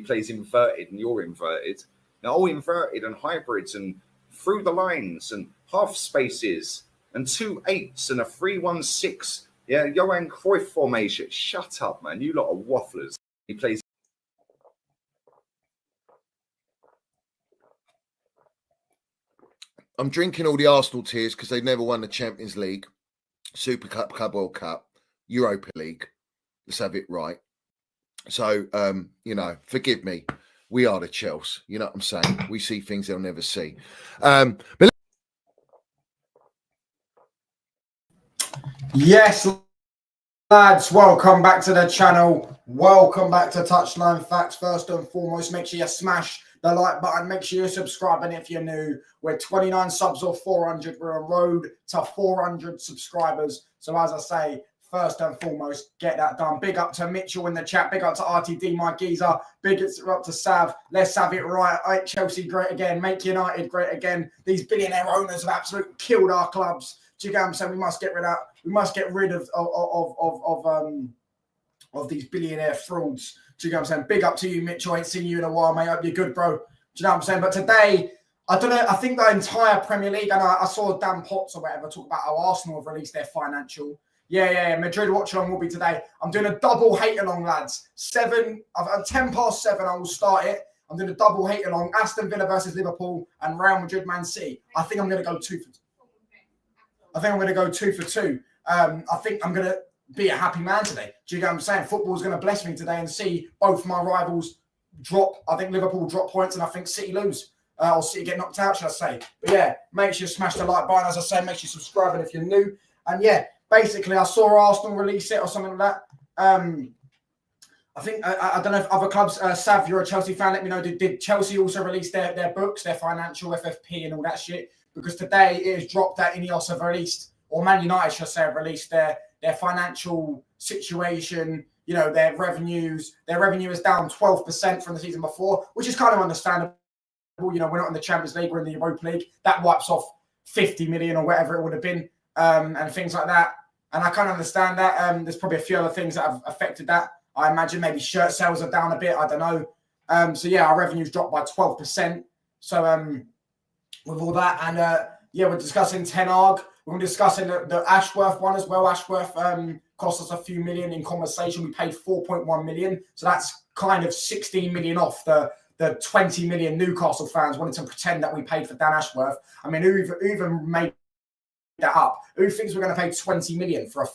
plays inverted and you're inverted. They're all inverted and hybrids and through the lines and half spaces and 2 8s and a 3-1-6. Yeah, Johan Cruyff formation. Shut up, man. You lot are wafflers. He plays. I'm drinking all the Arsenal tears because they never won the Champions League, Super Cup, Club World Cup, Europa League. Let's have it right. So, forgive me. We are the Chelsea. You know what I'm saying? We see things they'll never see. But yes, lads, welcome back to the channel. Welcome back to Touchline Facts. First and foremost, make sure you smash the like button. Make sure you're subscribing if you're new. We're 29 subs or 400. We're on road to 400 subscribers. So as I say, first and foremost, get that done. Big up to Mitchell in the chat. Big up to RTD, my geezer. Big up to Sav. Let's have it right. Chelsea great again. Make United great again. These billionaire owners have absolutely killed our clubs. Do you get what I'm saying? We must get rid of these billionaire frauds. Do you get what I'm saying? Big up to you, Mitchell. I ain't seen you in a while, mate. Hope you're good, bro. Do you know what I'm saying? But today, I don't know. I think the entire Premier League, and I saw Dan Potts or whatever talk about how Arsenal have released their financial. Yeah. Madrid watch along will be today. I'm doing a double hate along, lads. 10 past 7. I will start it. I'm doing a double hate along. Aston Villa versus Liverpool and Real Madrid, Man City. I think I'm going to go 2 for 2. I think I'm going to go 2 for 2. I think I'm going to be a happy man today. Do you get what I'm saying? Football's going to bless me today and see both my rivals drop. I think Liverpool drop points and I think City lose. Or City get knocked out, should I say. But yeah, make sure you smash the like button. As I say, make sure you subscribe if you're new. And yeah, basically, I saw Arsenal release it or something like that. I think, I don't know if other clubs, Sav, you're a Chelsea fan, let me know. Did Chelsea also release their books, their financial FFP and all that shit? Because today it is dropped that Ineos have released, or Man United, should I say, have released their financial situation, their revenues. Their revenue is down 12% from the season before, which is kind of understandable. We're not in the Champions League, we're in the Europa League. That wipes off 50 million or whatever it would have been, and things like that. And I kind of understand that. There's probably a few other things that have affected that. I imagine maybe shirt sales are down a bit. I don't know. So yeah, our revenues dropped by 12%. So with all that, and we're discussing Ten Hag. We're discussing the Ashworth one as well. Ashworth cost us a few million in compensation. We paid 4.1 million. So that's kind of 16 million off the 20 million Newcastle fans wanted to pretend that we paid for Dan Ashworth. I mean, who even made that up? Who thinks we're going to pay 20 million for a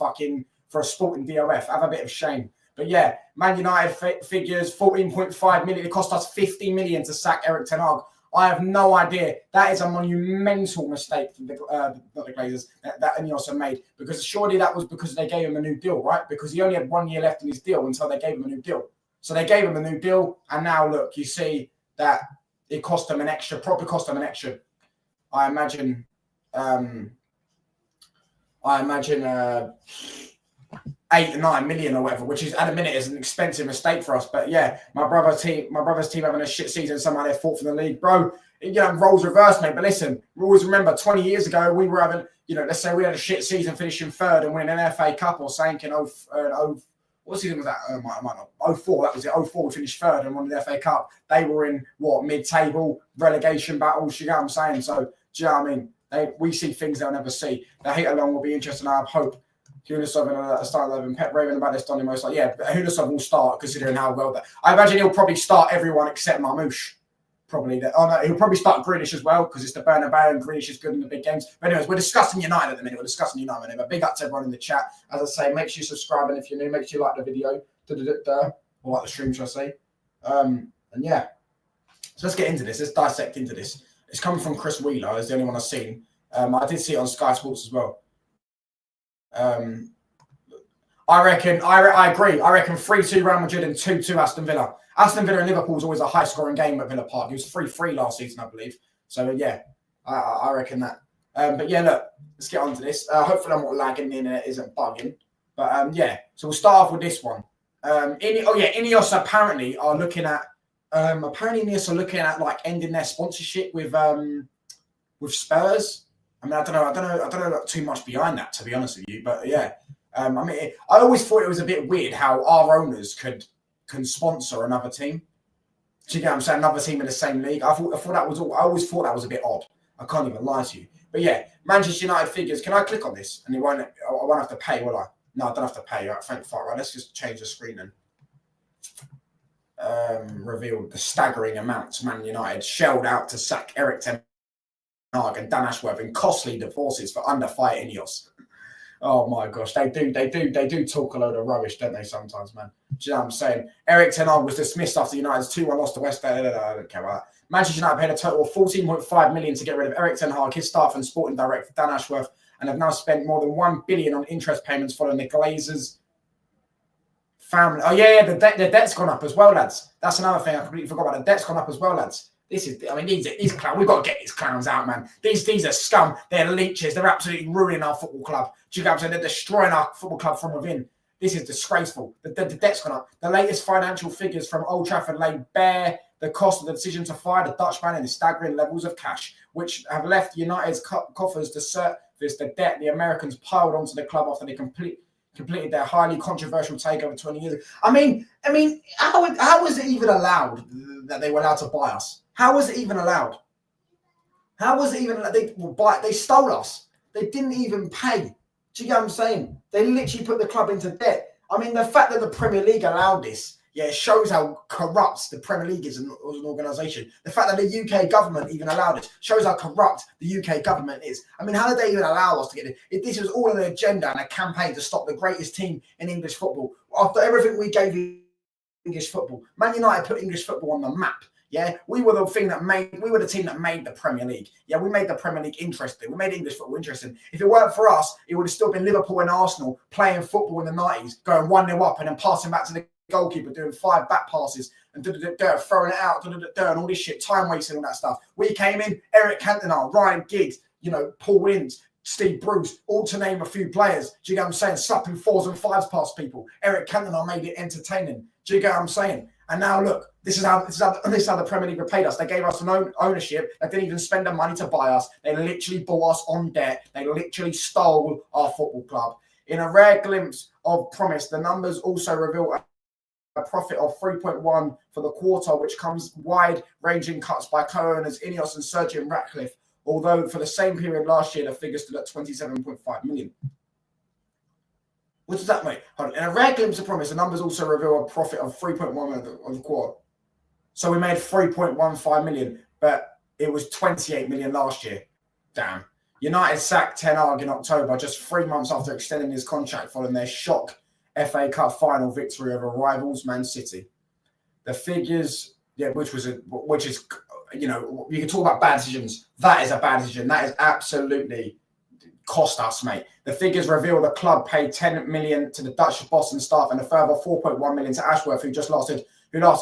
sporting DOF? Have a bit of shame. But yeah, Man United figures 14.5 million. It cost us 50 million to sack Erik ten Hag. I have no idea. That is a monumental mistake from not the Glazers that Ineos have made, because surely that was because they gave him a new deal, right? Because he only had 1 year left in his deal until they gave him a new deal. So they gave him a new deal, and now look, you see that it cost them an extra. Probably cost them an extra. I imagine 8 or 9 million or whatever, which is at a minute is an expensive mistake for us. But yeah, my brother's team having a shit season. Somehow they're fourth in the league, bro. Roles reversed, mate. But listen, always remember 20 years ago we were having, let's say we had a shit season, finishing third and winning an FA Cup or something in what season was that? I might not. 04, that was it. 04, we finished third and won the FA Cup. They were in mid-table relegation battles. You know what I'm saying? So do you know what I mean? We see things they'll never see. The hate along will be interesting. I hope Hunasov and a start 11. Pep raving about this. Donny most Hunasov will start considering how well that. I imagine he'll probably start everyone except Marmoush. Probably that. Oh no, he'll probably start Grealish as well because it's the Bernabeu and Grealish is good in the big games. But anyways, we're discussing United at the minute. But big up to everyone in the chat. As I say, make sure you subscribe, and if you're new, make sure you like the video. Or like the stream, should I say? And yeah, so let's get into this. Let's dissect into this. It's coming from Chris Wheeler. It's the only one I've seen. I did see it on Sky Sports as well. I agree. I reckon 3-2 Real Madrid and 2-2 Aston Villa. Aston Villa and Liverpool is always a high-scoring game at Villa Park. It was 3-3 last season, I believe. So, yeah, I reckon that. But, yeah, look, let's get on to this. Hopefully I'm not lagging, the internet isn't bugging. But, yeah, so we'll start off with this one. Ineos apparently are looking at like ending their sponsorship with Spurs. I mean, I don't know too much behind that, to be honest with you. But, yeah. I always thought it was a bit weird how our owners can sponsor another team. Do you get what I'm saying? Another team in the same league. I thought that was all. I always thought that was a bit odd. I can't even lie to you. But yeah, Manchester United figures. Can I click on this? And I won't have to pay, will I? No, I don't have to pay. All right, thank fuck. Right, let's just change the screen then. Revealed the staggering amounts Man United shelled out to sack Erik ten Hag and Dan Ashworth in costly divorces for under-fight Ineos. Oh my gosh, they do talk a load of rubbish, don't they, sometimes, man? Do you know what I'm saying? Erik ten Hag was dismissed after United's 2-1 loss to West Ham. I don't care about that. Manchester United paid a total of 14.5 million to get rid of Erik ten Hag, his staff and sporting director Dan Ashworth, and have now spent more than 1 billion on interest payments following the Glazers' family. Oh yeah, the debt's gone up as well, lads. That's another thing I completely forgot about. The debt's gone up as well, lads. These are clowns. We've got to get these clowns out, man. These are scum. They're leeches. They're absolutely ruining our football club. Do you get what I'm saying? They're destroying our football club from within. This is disgraceful. The debt's gone up. The latest financial figures from Old Trafford laid bare the cost of the decision to fire the Dutchman in the staggering levels of cash, which have left United's coffers to service the debt the Americans piled onto the club after they completed their highly controversial takeover 20 years ago. I mean, how was it even allowed that they were allowed to buy us? How was it even allowed? How was it even allowed? They stole us. They didn't even pay. Do you get what I'm saying? They literally put the club into debt. I mean, the fact that the Premier League allowed this, yeah, it shows how corrupt the Premier League is as an organisation. The fact that the UK government even allowed it shows how corrupt the UK government is. I mean, how did they even allow us to get it? If this was all an agenda and a campaign to stop the greatest team in English football, after everything we gave English football, Man United put English football on the map. Yeah, we were the team that made the Premier League. Yeah, we made the Premier League interesting. We made English football interesting. If it weren't for us, it would have still been Liverpool and Arsenal playing football in the 90s, going 1-0 up and then passing back to the goalkeeper, doing 5 back passes and throwing it out, and all this shit, time wasting, all that stuff. We came in, Eric Cantona, Ryan Giggs, Paul Ince, Steve Bruce, all to name a few players. Do you get what I'm saying? Slapping 4s and 5s past people. Eric Cantona made it entertaining. Do you get what I'm saying? And now look, this is how the Premier League repaid us. They gave us an ownership. They didn't even spend the money to buy us. They literally bought us on debt. They literally stole our football club. In a rare glimpse of promise, the numbers also reveal a profit of 3.1 for the quarter, which comes wide-ranging cuts by co-owners Ineos and Sir Jim Ratcliffe, although for the same period last year, the figure stood at 27.5 million. What does that mean? In a rare glimpse of promise, the numbers also reveal a profit of 3.1 of the quarter. So we made 3.15 million, but it was 28 million last year. Damn. United sacked Ten Hag in October, just 3 months after extending his contract following their shock FA Cup final victory over rivals Man City. The figures, which is, you can talk about bad decisions. That is a bad decision. That is absolutely cost us, mate. The figures reveal the club paid 10 million to the Dutch boss and staff and a further 4.1 million to Ashworth, who lasted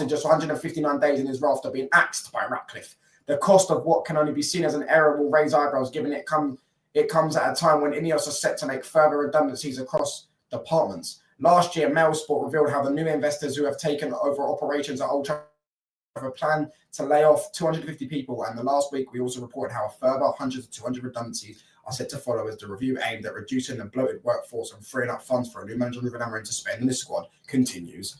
just 159 days in his role after being axed by Ratcliffe. The cost of what can only be seen as an error will raise eyebrows, given it comes at a time when Ineos are set to make further redundancies across departments. Last year, Mail Sport revealed how the new investors who have taken over operations at Old Trafford have a plan to lay off 250 people, and the last week we also reported how a further 100 to 200 redundancies are set to follow as the review aimed at reducing the bloated workforce and freeing up funds for a new manager Ruben Amorim to spend in the squad continues.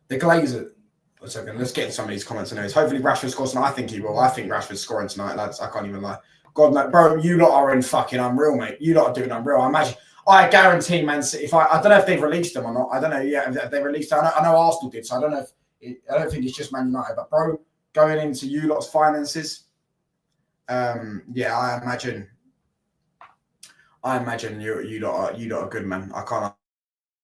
The Glazers. One second, let's get into some of these comments anyways. Hopefully Rashford scores tonight. I think he will. I think Rashford's scoring tonight, lads. I can't even lie. God, no, bro, you lot are in fucking unreal, mate. You lot are doing unreal. I guarantee, Man City. I don't know if they've released them or not. I don't know. Yeah, if they released them. I know Arsenal did, so I don't know I don't think it's just Man United. But bro, going into you lot's finances, I imagine you lot are good, man.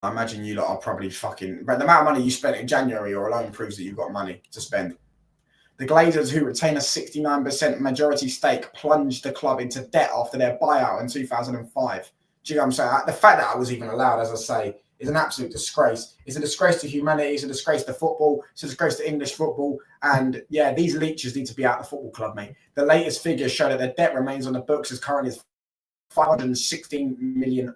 I imagine you lot are probably fucking. But the amount of money you spent in January or alone proves that you've got money to spend. The Glazers, who retain a 69% majority stake, plunged the club into debt after their buyout in 2005. Do you know what I'm saying? The fact that I was even allowed, as I say, is an absolute disgrace. It's a disgrace to humanity. It's a disgrace to football. It's a disgrace to English football. And yeah, these leeches need to be out of the football club, mate. The latest figures show that their debt remains on the books as currently is £516 million.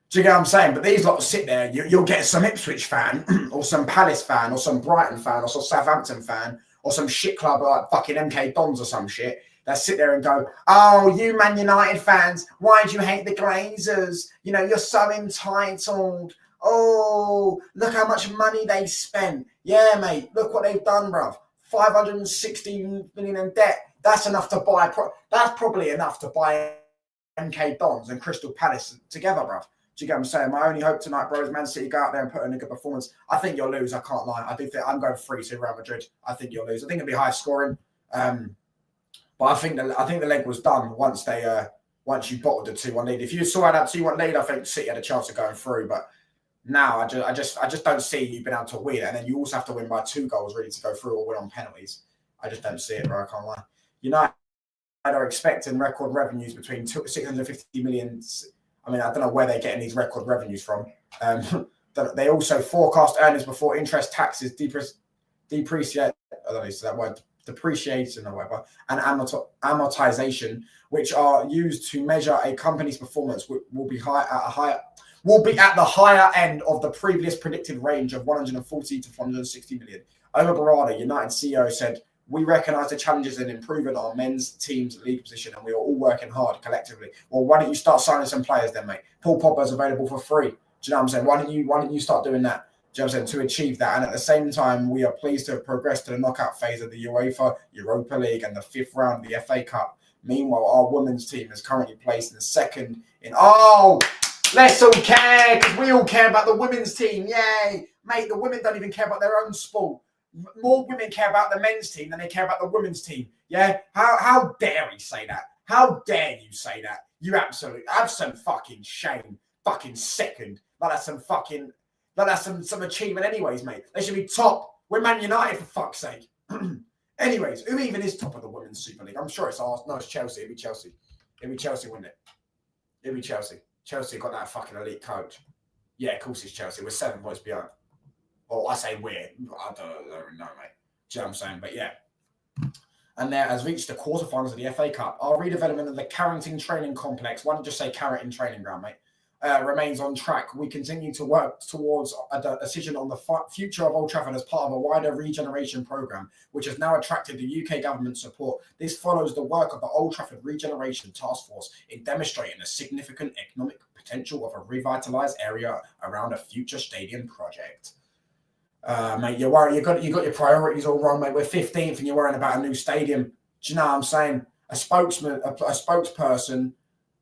Do you get what I'm saying? But these lot sit there, you'll get some Ipswich fan or some Palace fan or some Brighton fan or some Southampton fan or some shit club like fucking MK Dons or some shit that sit there and go, oh, you Man United fans, why do you hate the Glazers? You're so entitled. Oh, look how much money they spent. Yeah, mate, look what they've done, bruv. 560 million in debt. That's enough to buy. That's probably enough to buy MK Dons and Crystal Palace together, bruv. Do you get what I'm saying? My only hope tonight, bro, is Man City go out there and put in a good performance. I think you'll lose. I can't lie. I do think I'm going 3-2 Real Madrid. I think you'll lose. I think it'll be high scoring. But I think the leg was done once you bottled the 2-1 lead. If you saw that 2-1 lead, I think City had a chance of going through. But now I just don't see you being able to win. And then you also have to win by 2 goals really to go through or win on penalties. I just don't see it, bro. I can't lie. United are expecting record revenues between 650 million. I mean, I don't know where they're getting these record revenues from. They also forecast earnings before interest, taxes, depreciation or whatever, and amortization, which are used to measure a company's performance, will be at the higher end of the previous predicted range of 140 to 460 million. Omar Barada, United CEO, said, "We recognise the challenges in improving our men's team's league position, and we are all working hard collectively." Well, why don't you start signing some players then, mate? Paul Pogba's available for free. Do you know what I'm saying? Why don't you start doing that? Do you know what I'm saying? To achieve that. And at the same time, we are pleased to have progressed to the knockout phase of the UEFA Europa League and the 5th round of the FA Cup. Meanwhile, our women's team is currently placed in second in... Oh, let's all care, because we all care about the women's team. Yay. Mate, the women don't even care about their own sport. More women care about the men's team than they care about the women's team. Yeah? How dare he say that? How dare you say that? You absolutely have some fucking shame. Fucking second. Like that's some achievement anyways, mate. They should be top. We're Man United, for fuck's sake. Anyways, who even is top of the Women's Super League? I'm sure it's Arsenal. No, it's Chelsea. It'd be Chelsea. Wouldn't it? It'd be Chelsea. Chelsea got that fucking elite coach. Yeah, of course it's Chelsea. We're 7 points behind. Or I say we're. I don't know, mate. Do you know what I'm saying? But yeah. And there has reached the quarterfinals of the FA Cup. Our redevelopment of the Carrington Training Complex, why don't you just say Carrington Training Ground, mate, remains on track. We continue to work towards a decision on the future of Old Trafford as part of a wider regeneration programme, which has now attracted the UK government support. This follows the work of the Old Trafford Regeneration Task Force in demonstrating the significant economic potential of a revitalised area around a future stadium project. Mate, you're worried. You got your priorities all wrong, mate. We're 15th and you're worrying about a new stadium. Do you know what I'm saying? A spokesperson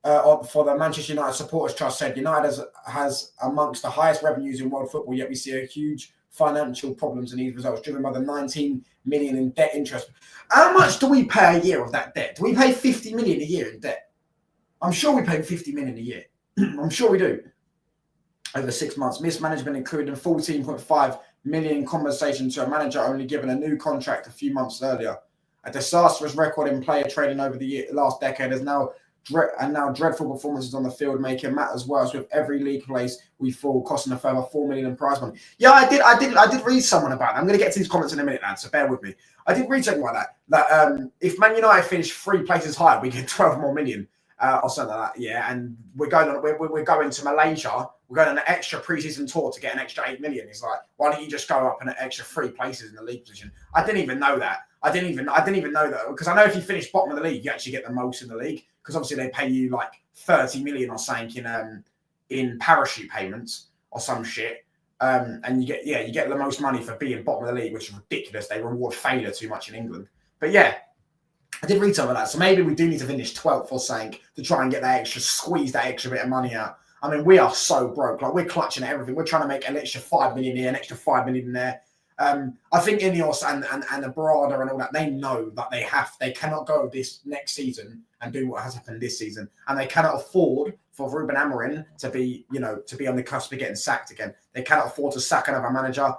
for the Manchester United Supporters Trust said United has amongst the highest revenues in world football, yet we see a huge financial problems in these results, driven by the 19 million in debt interest. How much do we pay a year of that debt? Do we pay 50 million a year in debt? I'm sure we pay 50 million a year. I'm sure we do. Over 6 months, mismanagement included 14.5 million compensation to a manager only given a new contract a few months earlier. A disastrous record in player trading over the last decade is now dreadful performances on the field, making matters worse. With every league place we fall, costing a further 4 million in prize money. Yeah, I did read someone about that. I'm going to get to these comments in a minute, lads, so bear with me. I did read something like that. That if Man United finish 3 places higher, we get 12 more million. Or something like that, yeah. And we're going to Malaysia. We're going on an extra preseason tour to get an extra 8 million. It's like, why don't you just go up an extra 3 places in the league position? I didn't even know that. I didn't even know that, because I know if you finish bottom of the league, you actually get the most in the league, because obviously they pay you like 30 million or something in parachute payments or some shit. And you get the most money for being bottom of the league, which is ridiculous. They reward failure too much in England. But yeah. I did read some of that, so maybe we do need to finish 12th or something to try and get that extra, squeeze that extra bit of money out. I mean, we are so broke. Like, we're clutching at everything. We're trying to make an extra 5 million here, an extra 5 million there. I think Ineos and the Barada and all that, they know that they cannot go this next season and do what has happened this season, and they cannot afford for Ruben Amorim to be on the cusp of getting sacked again. They cannot afford to sack another manager.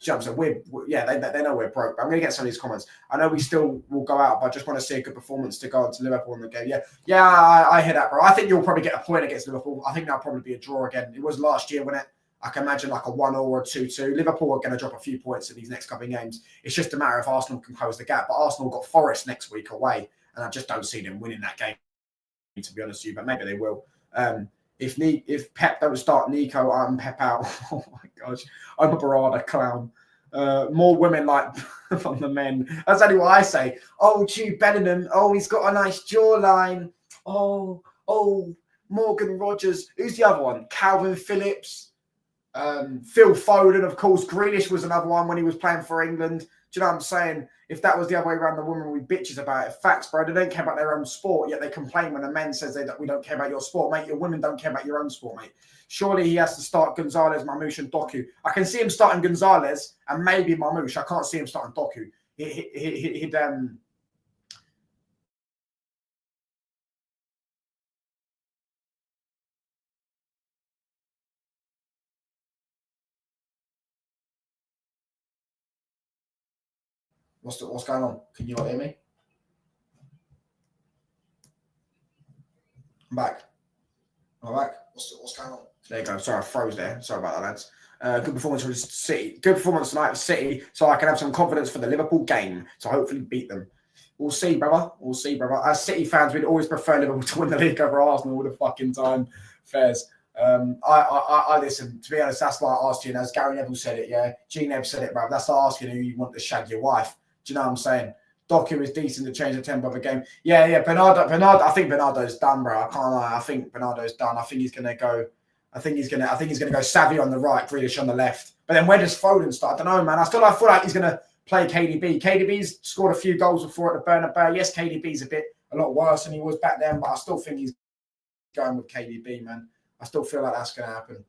So they know we're broke. But I'm going to get some of these comments. I know we still will go out, but I just want to see a good performance to go on to Liverpool in the game. Yeah, I hear that, bro. I think you'll probably get a point against Liverpool. I think that'll probably be a draw again. It was last year, wasn't it? I can imagine like a 1-0 or a 2-2. Liverpool are going to drop a few points in these next couple of games. It's just a matter if Arsenal can close the gap. But Arsenal got Forest next week away, and I just don't see them winning that game, to be honest with you. But maybe they will. If Pep don't start Nico, I'm Pep out. Oh my gosh, I'm a Barada clown. More women like from the men. That's only what I say. Oh, Jude Bellingham. Oh, he's got a nice jawline. Oh, Morgan Rogers. Who's the other one? Calvin Phillips. Phil Foden, of course. Grealish was another one when he was playing for England. Do you know what I'm saying? If that was the other way around, the women would be bitches about it. Facts, bro. They don't care about their own sport, yet they complain when a man says that we don't care about your sport. Mate, your women don't care about your own sport, mate. Surely he has to start Gonzalez, Mamouche, and Doku. I can see him starting Gonzalez and maybe Mamouche. I can't see him starting Doku. He'd What's going on? Can you not hear me? I'm back. All right. What's going on? There you go. Sorry, I froze there. Sorry about that, lads. Good performance for City. Good performance tonight for City, so I can have some confidence for the Liverpool game. So hopefully beat them. We'll see, brother. We'll see, brother. As City fans, we'd always prefer Liverpool to win the league over Arsenal all the fucking time. Fairs. I listen. To be honest, that's like asking, as Gary Neville said it. Yeah, G Nev said it, bro. That's like asking who you want to shag your wife. Do you know what I'm saying? Doku is decent to change the tempo of the game. Yeah. Bernardo. I think Bernardo's done, bro. I can't lie. I think Bernardo's done. I think he's gonna go. I think he's gonna go Savvy on the right, Grealish on the left. But then where does Foden start? I don't know, man. I feel like he's gonna play KDB. KDB's scored a few goals before at the Bernabeu. Yes, KDB's a lot worse than he was back then, but I still think he's going with KDB, man. I still feel like that's gonna happen.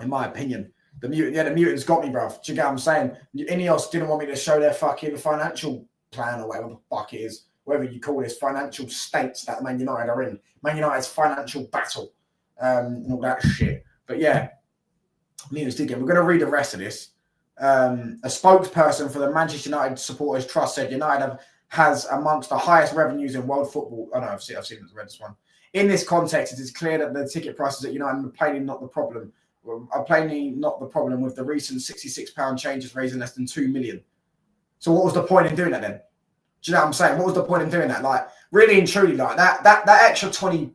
In my opinion. The mutants got me, bro. Do you get what I'm saying? Ineos didn't want me to show their fucking financial plan or whatever the fuck it is, whatever you call this, financial states that Man United are in. Man United's financial battle, and all that shit. But yeah, mutants did get. We're going to read the rest of this. A spokesperson for the Manchester United Supporters Trust said United has amongst the highest revenues in world football. Oh no, I've seen read this one. In this context, it is clear that the ticket prices at United are plainly not the problem. With the recent £66 changes raising less than 2 million. So what was the point in doing that then? Do you know what I'm saying? What was the point in doing that? Like, really and truly, like that extra £20,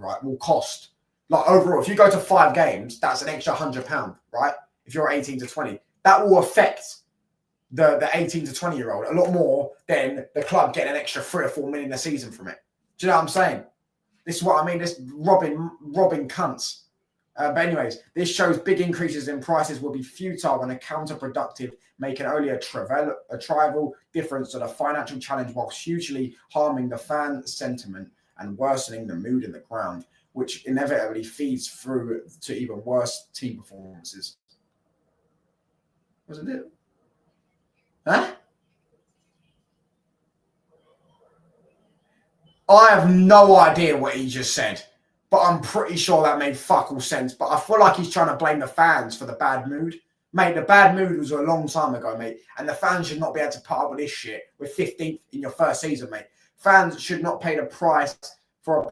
right, will cost, like, overall, if you go to 5 games, that's an extra £100, right? If you're 18 to 20, that will affect the 18 to 20-year-old a lot more than the club getting an extra 3 or 4 million a season from it. Do you know what I'm saying? This is what I mean. This robbing cunts. But anyways, this shows big increases in prices will be futile and counterproductive, making only a trivial difference to the financial challenge whilst hugely harming the fan sentiment and worsening the mood in the ground, which inevitably feeds through to even worse team performances. Wasn't it? Huh? I have no idea what he just said. But I'm pretty sure that made fuck all sense. But I feel like he's trying to blame the fans for the bad mood. Mate, the bad mood was a long time ago, mate. And the fans should not be able to put up with this shit. We're 15th in your first season, mate. Fans should not pay the price for a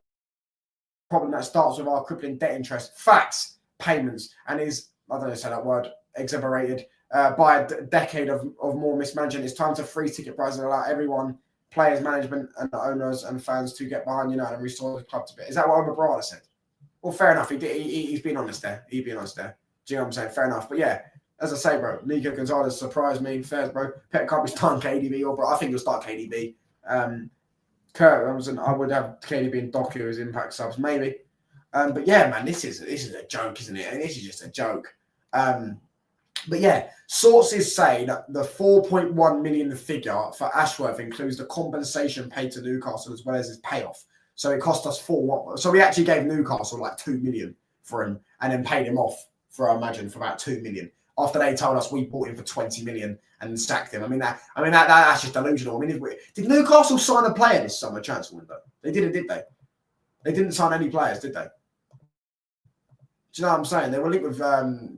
problem that starts with our crippling debt interest. Facts, payments, and is, I don't know how to say that word, exasperated by a decade of more mismanagement. It's time to freeze ticket prices and allow everyone, players, management, and the owners and fans to get behind United and restore the club to bit. Is that what Omar Barada said? Well, fair enough. He's been honest there. Do you know what I'm saying? Fair enough. But yeah, as I say, bro, Nico Gonzalez surprised me. Fair, bro. Pet can't be starting KDB, or bro, I think he'll start KDB. Kurt, I would have KDB and Doku as impact subs, maybe. But yeah, man, this is a joke, isn't it? And this is just a joke. But yeah, sources say that the 4.1 million figure for Ashworth includes the compensation paid to Newcastle as well as his payoff. So it cost us So we actually gave Newcastle like 2 million for him and then paid him off for about 2 million. After they told us we bought him for 20 million and sacked him. That's just delusional. Did Newcastle sign a player this summer transfer window? They didn't, did they? They didn't sign any players, did they? Do you know what I'm saying? They were linked with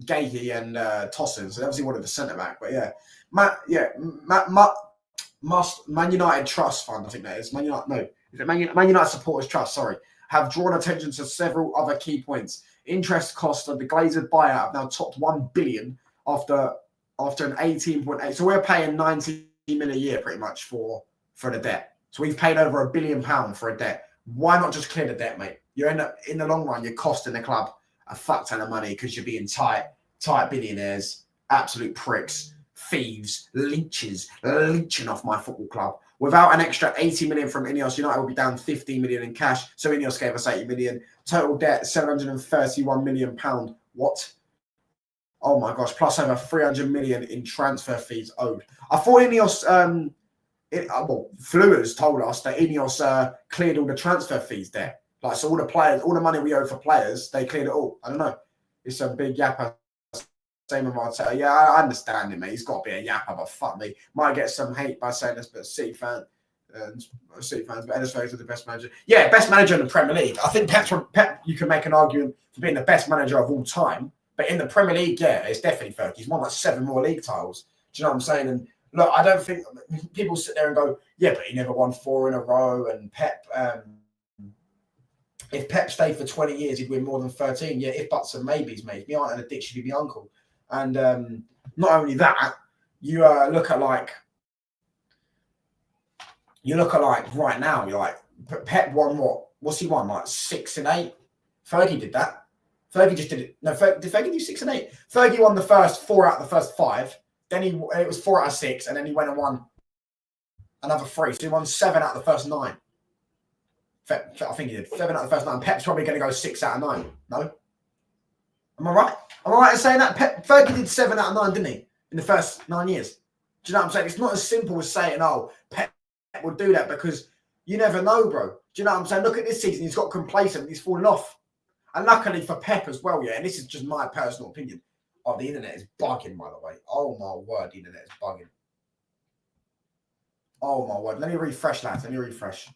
Gahey and Tosin, so they obviously wanted a centre back. But yeah, Man United Trust Fund, I think that is. Man United Supporters Trust, sorry, have drawn attention to several other key points. Interest costs of the Glazers buyout have now topped 1 billion after an 18.8. So we're paying 90 million a year pretty much for the debt. So we've paid over £1 billion for a debt. Why not just clear the debt, mate? You end up in the long run, you're costing the club a fuck ton of money because you're being tight billionaires, absolute pricks, thieves, leeching off my football club. Without an extra 80 million from Ineos, United will be down 15 million in cash. So Ineos gave us 80 million. Total debt, £731 million What? Oh my gosh, plus over 300 million in transfer fees owed. I thought Ineos, Fleurs told us that Ineos cleared all the transfer fees there. Like, so all the players, all the money we owe for players, they cleared it all. I don't know. It's a big yapper. Same with Martel. Yeah, I understand him, mate. He's got to be a yapper, but fuck me. Might get some hate by saying this, but City fans, but Ennis Ferguson's the best manager. Yeah, best manager in the Premier League. I think Pep, you can make an argument for being the best manager of all time. But in the Premier League, yeah, it's definitely Fergie. He's won like 7 more league titles. Do you know what I'm saying? And look, I don't think people sit there and go, yeah, but he never won 4 in a row. And Pep, if Pep stayed for 20 years, he'd win more than 13. Yeah, if buts and maybes, mate. If me aunt had a dick, she'd be my uncle. And not only that, you look at like right now, you're like, Pep won what? What's he won? Like 6 and 8? Fergie did that. Fergie just did it. No, did Fergie do 6 and 8? Fergie won the first 4 out of the first 5. Then it was 4 out of 6, and then he went and won another 3. So he won 7 out of the first 9. I think he did 7 out of the first 9. Pep's probably going to go 6 out of 9. No? Am I right? Am I right in saying that? Fergie did 7 out of 9, didn't he? In the first 9 years. Do you know what I'm saying? It's not as simple as saying, oh, Pep will do that, because you never know, bro. Do you know what I'm saying? Look at this season. He's got complacent. He's fallen off. And luckily for Pep as well, yeah, and this is just my personal opinion. Oh, the internet is bugging, by the way. Oh, my word, the internet is bugging. Oh, my word. Let me refresh, lads. Let me refresh.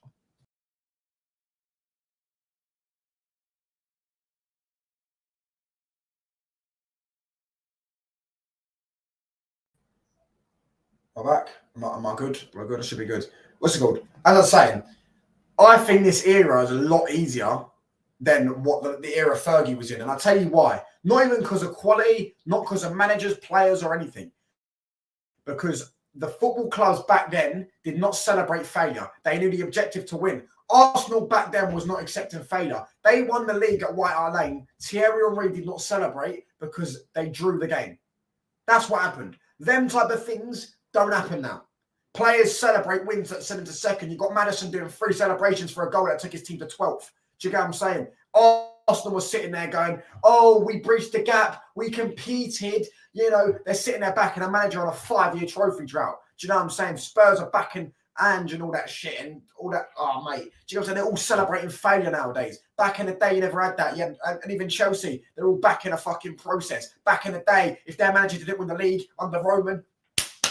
Am I back? Am I good? Am I good? I should be good. What's it called? As I was saying, I think this era is a lot easier than what the era Fergie was in. And I'll tell you why. Not even because of quality, not because of managers, players, or anything. Because the football clubs back then did not celebrate failure. They knew the objective to win. Arsenal back then was not accepting failure. They won the league at White Hart Lane. Thierry Henry did not celebrate because they drew the game. That's what happened. Them type of things don't happen now. Players celebrate wins that send them to second. You've got Maddison doing 3 celebrations for a goal that took his team to 12th. Do you get what I'm saying? Arsenal was sitting there going, oh, we breached the gap. We competed. You know, they're sitting there backing a manager on a 5-year trophy drought. Do you know what I'm saying? Spurs are backing Ange and all that shit and all that. Oh, mate. Do you know what I'm saying? They're all celebrating failure nowadays. Back in the day, you never had that. And even Chelsea, they're all back in a fucking process. Back in the day, if their manager didn't win the league under Roman,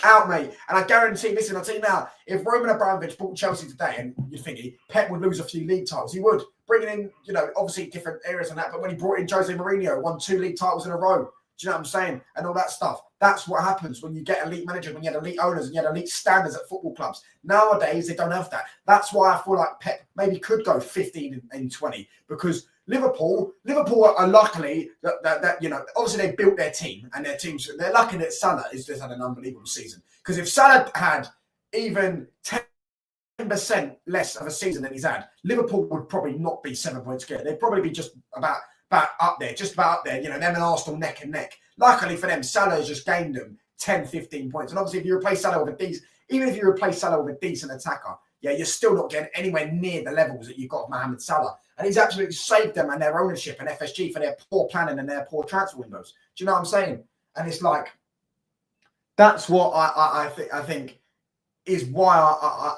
out, mate. And I guarantee, listen, I'll tell you now, if Roman Abramovich bought Chelsea today, and you'd think Pep would lose a few league titles, he would. Bringing in, you know, obviously different areas and that, but when he brought in Jose Mourinho, won 2 league titles in a row. Do you know what I'm saying? And all that stuff. That's what happens when you get elite managers, when you had elite owners and you had elite standards at football clubs. Nowadays, they don't have that. That's why I feel like Pep maybe could go 15 and 20, because Liverpool are luckily that you know, obviously they built their team and their teams. They're lucky that Salah has just had an unbelievable season. Because if Salah had even 10% less of a season than he's had, Liverpool would probably not be 7 points clear. They'd probably be just about up there, you know, them and Arsenal neck and neck. Luckily for them, Salah has just gained them 10, 15 points. And obviously if you replace Salah with even if you replace Salah with a decent attacker, yeah, you're still not getting anywhere near the levels that you've got of Mohamed Salah. And he's absolutely saved them and their ownership and FSG for their poor planning and their poor transfer windows. Do you know what I'm saying? And it's like, that's what I think is why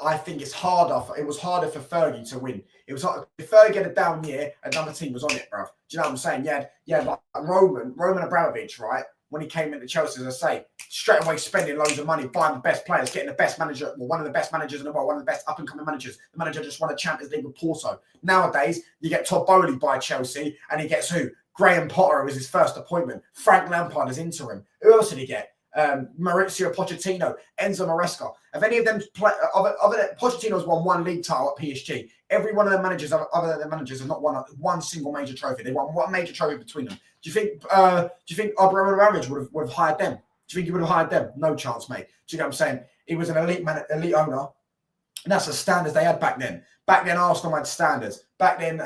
I think it's harder. It was harder for Fergie to win. It was like if Fergie had a down year, another team was on it, bro. Do you know what I'm saying? Yeah, like Roman Abramovich, right? When he came into Chelsea, as I say, straight away spending loads of money, buying the best players, getting the best manager, well, one of the best managers in the world, one of the best up-and-coming managers. The manager just won a Champions League with Porto. Nowadays, you get Todd Bowley by Chelsea, and he gets who? Graham Potter was his first appointment. Frank Lampard is interim. Who else did he get? Mauricio Pochettino, Enzo Maresca. Have any of them Pochettino's won 1 league title at PSG. Every one of the managers, other than the managers, have not won one single major trophy. They won 1 major trophy between them. Do you think Abramovich would have hired them? Do you think he would have hired them? No chance, mate. Do you know what I'm saying? He was an elite owner, and that's the standards they had back then. Back then, Arsenal had standards. Back then,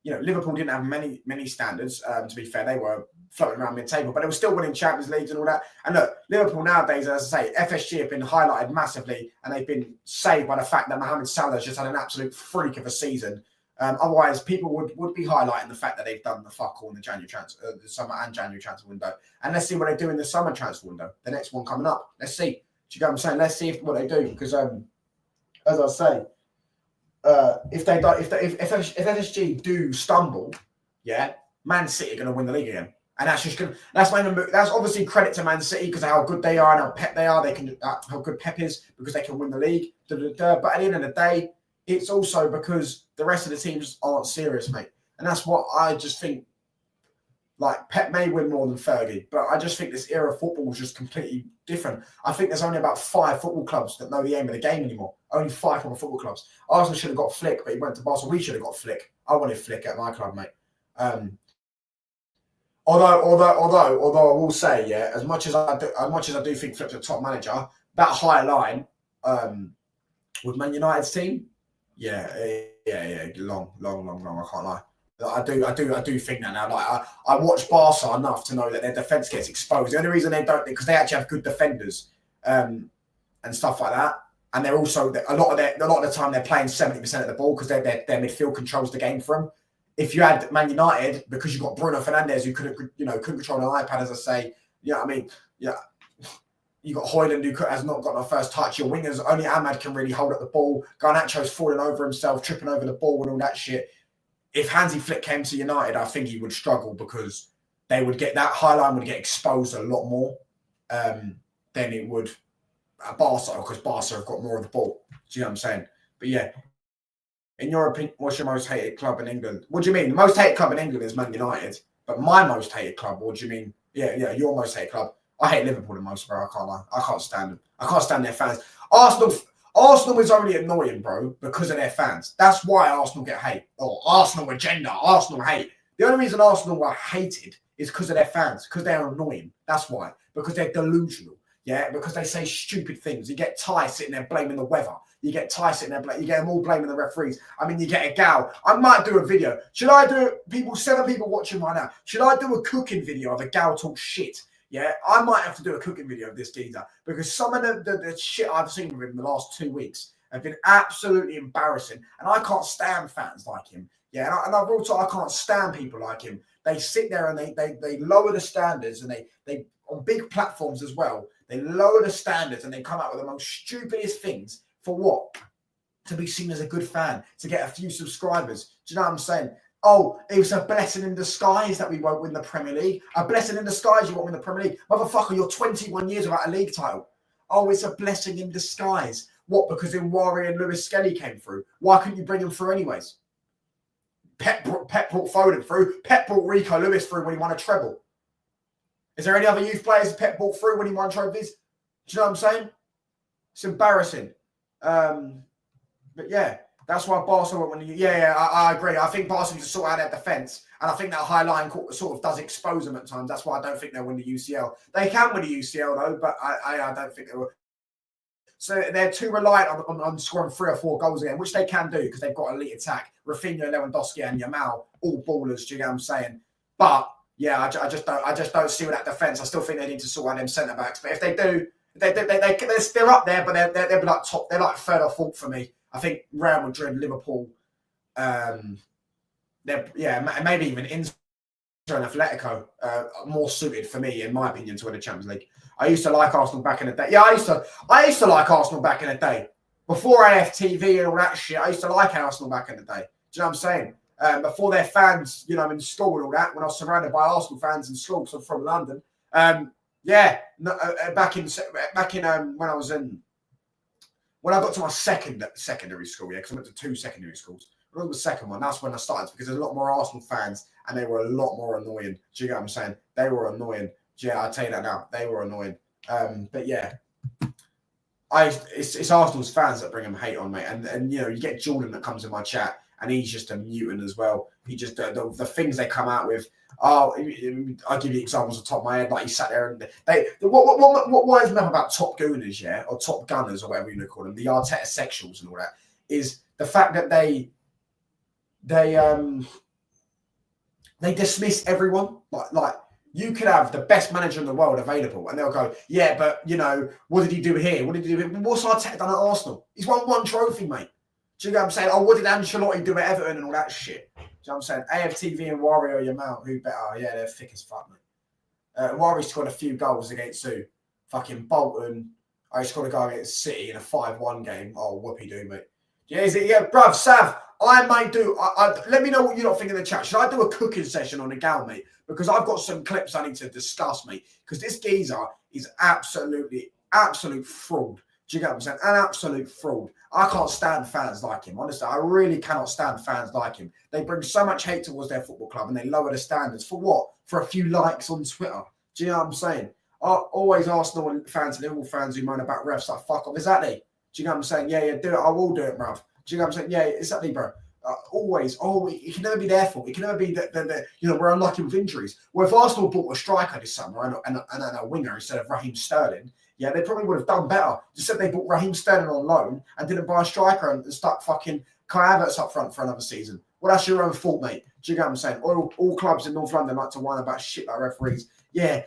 you know, Liverpool didn't have many standards. To be fair, they were floating around mid-table, but they were still winning Champions Leagues and all that. And look, Liverpool nowadays, as I say, FSG have been highlighted massively, and they've been saved by the fact that Mohamed Salah has just had an absolute freak of a season. Otherwise, people would be highlighting the fact that they've done the fuck all in the summer and January transfer window. And let's see what they do in the summer transfer window. The next one coming up. Let's see. Do you get what I'm saying? Let's see what they do. Because as I say, if FSG do stumble, yeah, Man City are going to win the league again. And that's just that's obviously credit to Man City because of how good they are and how Pep they are. They can how good Pep is because they can win the league. But at the end of the day, it's also because the rest of the teams aren't serious, mate. And that's what I just think. Like, Pep may win more than Fergie, but I just think this era of football was just completely different. I think there's only about 5 football clubs that know the aim of the game anymore. Only 5 proper football clubs. Arsenal should have got Flick, but he went to Barcelona. We should have got Flick. I wanted Flick at my club, mate. Although I will say, yeah, as much as I do think Flick's a top manager, that high line with Man United's team, yeah, long. I can't lie. I do think that now. Like I watch Barca enough to know that their defense gets exposed. The only reason they don't, because they actually have good defenders and stuff like that. And they're also a lot of the time they're playing 70% of the ball because their midfield controls the game for them. If you had Man United, because you've got Bruno Fernandes who couldn't control an iPad, as I say, you know what I mean? Yeah. You got Højlund who has not got no first touch. Your wingers, only Ahmad can really hold up the ball. Garnacho's falling over himself, tripping over the ball and all that shit. If Hansi Flick came to United, I think he would struggle because they would get that high line would get exposed a lot more than it would at Barca because Barca have got more of the ball. Do you know what I'm saying? But yeah, in your opinion, what's your most hated club in England? What do you mean? The most hated club in England is Man United, but my most hated club. What do you mean? Yeah, your most hated club. I hate Liverpool the most, bro. I can't lie. I can't stand them. I can't stand their fans. Arsenal is only annoying, bro, because of their fans. That's why Arsenal get hate. Or Arsenal agenda, Arsenal hate. The only reason Arsenal are hated is because of their fans, because they're annoying. That's why. Because they're delusional. Yeah, because they say stupid things. You get Ty sitting there blaming the weather. You get Ty sitting there, you get them all blaming the referees. I mean, you get a gal. I might do a video. Should I do it? 7 people watching right now. Should I do a cooking video of a gal talk shit? Yeah, I might have to do a cooking video of this geezer because some of the shit I've seen with him in the last 2 weeks have been absolutely embarrassing. And I can't stand fans like him. Yeah, and I've also, I can't stand people like him. They sit there and they lower the standards and they on big platforms as well. They lower the standards and they come out with the most stupidest things for what? To be seen as a good fan, to get a few subscribers. Do you know what I'm saying? Oh, it was a blessing in disguise that we won't win the Premier League. A blessing in disguise you won't win the Premier League. Motherfucker, you're 21 years without a league title. Oh, it's a blessing in disguise. What? Because Nwari and Lewis Skelly came through. Why couldn't you bring them through anyways? Pep brought Foden through. Pep brought Rico Lewis through when he won a treble. Is there any other youth players Pep brought through when he won trophies? Do you know what I'm saying? It's embarrassing. But yeah. That's why Barca went when I agree. I think Barca needs to sort out their defence. And I think that high line sort of does expose them at times. That's why I don't think they'll win the UCL. They can win the UCL though, but I don't think they will. So they're too reliant on scoring 3 or 4 goals again, which they can do because they've got elite attack. Rafinha, Lewandowski and Yamal, all ballers, do you know what I'm saying? But yeah, I just don't see with that defence. I still think they need to sort out them centre-backs. But if they do, they're up there, but they'll be like top. They're like 3rd or 4th for me. I think Real Madrid, Liverpool, maybe even Inter and Atletico more suited for me, in my opinion, to win the Champions League. I used to like Arsenal back in the day. Yeah, I used to like Arsenal back in the day. Before AFTV and all that shit, I used to like Arsenal back in the day. Do you know what I'm saying? Before their fans, in school and all that, when I was surrounded by Arsenal fans in school, because I'm from London. Back in when I was in. When I got to my secondary school, because I went to 2 secondary schools. When I was the second one, that's when I started because there's a lot more Arsenal fans and they were a lot more annoying. Do you get what I'm saying? They were annoying. Yeah, I'll tell you that now. They were annoying. But yeah, it's Arsenal's fans that bring them hate on, mate. And you get Jordan that comes in my chat and he's just a mutant as well. He just the things they come out with. Oh, I'll give you examples off the top of my head. Like he sat there and what winds me up about Top Gooners, yeah, or Top Gunners or whatever you call them, the Arteta sexuals and all that, is the fact that they dismiss everyone. Like you could have the best manager in the world available, and they'll go, yeah, but what did he do here? What did he do here? What's Arteta done at Arsenal? He's won 1 trophy, mate. Do you know what I'm saying? Oh, what did Ancelotti do at Everton and all that shit? Do you know what I'm saying? AFTV and Wario Yamal, who better? Yeah, they're thick as fuck, mate. Wario's scored a few goals against who? Fucking Bolton. I just got to go against City in a 5-1 game. Oh, whoopee do, mate. Yeah, is it? Yeah, bruv, Sav, I might do. Let me know what you lot think in the chat. Should I do a cooking session on the gal, mate? Because I've got some clips I need to discuss, mate. Because this geezer is absolute fraud. Do you get what I'm saying? An absolute fraud. I can't stand fans like him. Honestly, I really cannot stand fans like him. They bring so much hate towards their football club and they lower the standards. For what? For a few likes on Twitter. Do you know what I'm saying? Always Arsenal fans and Liverpool fans who moan about refs like, fuck off. Exactly. Do you know what I'm saying? Yeah, do it. I will do it, bruv. Do you know what I'm saying? Yeah, exactly, bro. Always. It can never be their fault. It can never be that we're unlucky with injuries. Well, if Arsenal bought a striker this summer and a winger instead of Raheem Sterling, yeah, they probably would have done better. Just said they bought Raheem Sterling on loan and didn't buy a striker and stuck fucking Kai Havertz up front for another season. Well, that's your own fault, mate. Do you know what I'm saying? All clubs in North London like to whine about shit like referees. Yeah.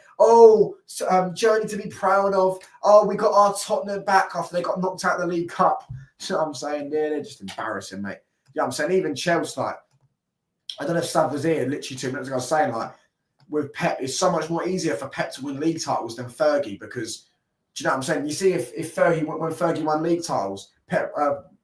Journey to be proud of. Oh, we got our Tottenham back after they got knocked out of the League Cup. You know what I'm saying? Yeah, they're just embarrassing, mate. Yeah, I'm saying even Chelsea, like, I don't know if Sav was here literally 2 minutes ago saying, like, with Pep, it's so much more easier for Pep to win league titles than Fergie because, do you know what I'm saying? You see, if Fergie, when Fergie won league titles, Pep,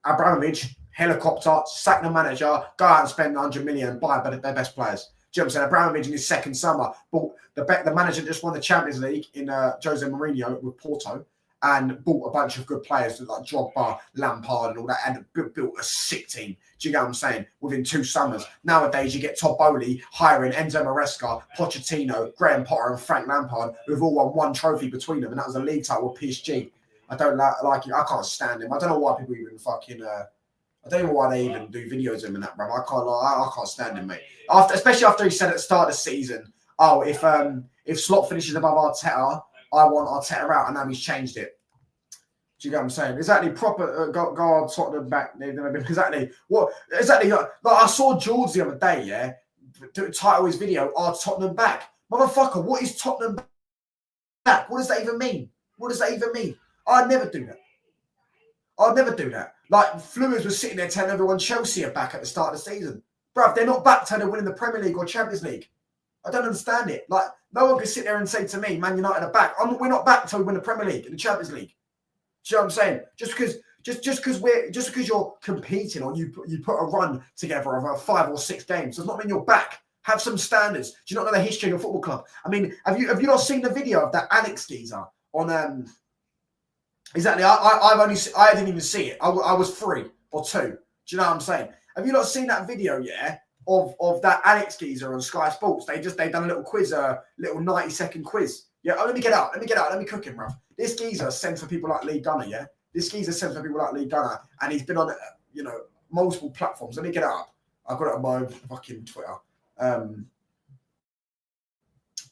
Abramovich, helicopter, sack the manager, go out and spend 100 million, buy their best players. Do you know what I'm saying? Abramovich in his second summer bought the manager just won the Champions League in Jose Mourinho with Porto and bought a bunch of good players like Drogba, Lampard and all that and built a sick team. Do you get what I'm saying? Within 2 summers. Nowadays, you get Todd Bowley hiring Enzo Maresca, Pochettino, Graham Potter and Frank Lampard who've all won 1 trophy between them and that was a league title with PSG. I don't like it. I can't stand him. I don't know why people even fucking... I don't know why they even do videos of him and that, bro. I can't stand him, mate. Especially after he said at the start of the season, oh, if Slot finishes above Arteta, I want Arteta out, and now he's changed it. Do you get what I'm saying? Exactly, proper guard Tottenham back. Exactly. What? Exactly. Like I saw George the other day, yeah, to title his video, "Are Tottenham back?" Motherfucker, what is Tottenham back? What does that even mean? What does that even mean? I'd never do that. I'd never do that. Like, Flewers was sitting there telling everyone Chelsea are back at the start of the season. Bruv, they're not back till they're winning the Premier League or Champions League. I don't understand it. Like, no one can sit there and say to me, Man United are back. We're not back till we win the Premier League and the Champions League. Do you know what I'm saying? Just because you're competing or you put a run together of 5 or 6 games does not mean you're back. Have some standards. Do you not know the history of a football club? I mean, have you not seen the video of that Alex geezer on Exactly. I didn't even see it. I was 3 or 2. Do you know what I'm saying? Have you not seen that video? Yeah, of that Alex geezer on Sky Sports. They done a little quiz, little 90-second quiz. Yeah. Oh, let me get out. Let me cook him, bruv. This geezer sends for people like Lee Gunner. Yeah. This geezer sends for people like Lee Gunner, and he's been on multiple platforms. Let me get it up. I've got it on my fucking Twitter.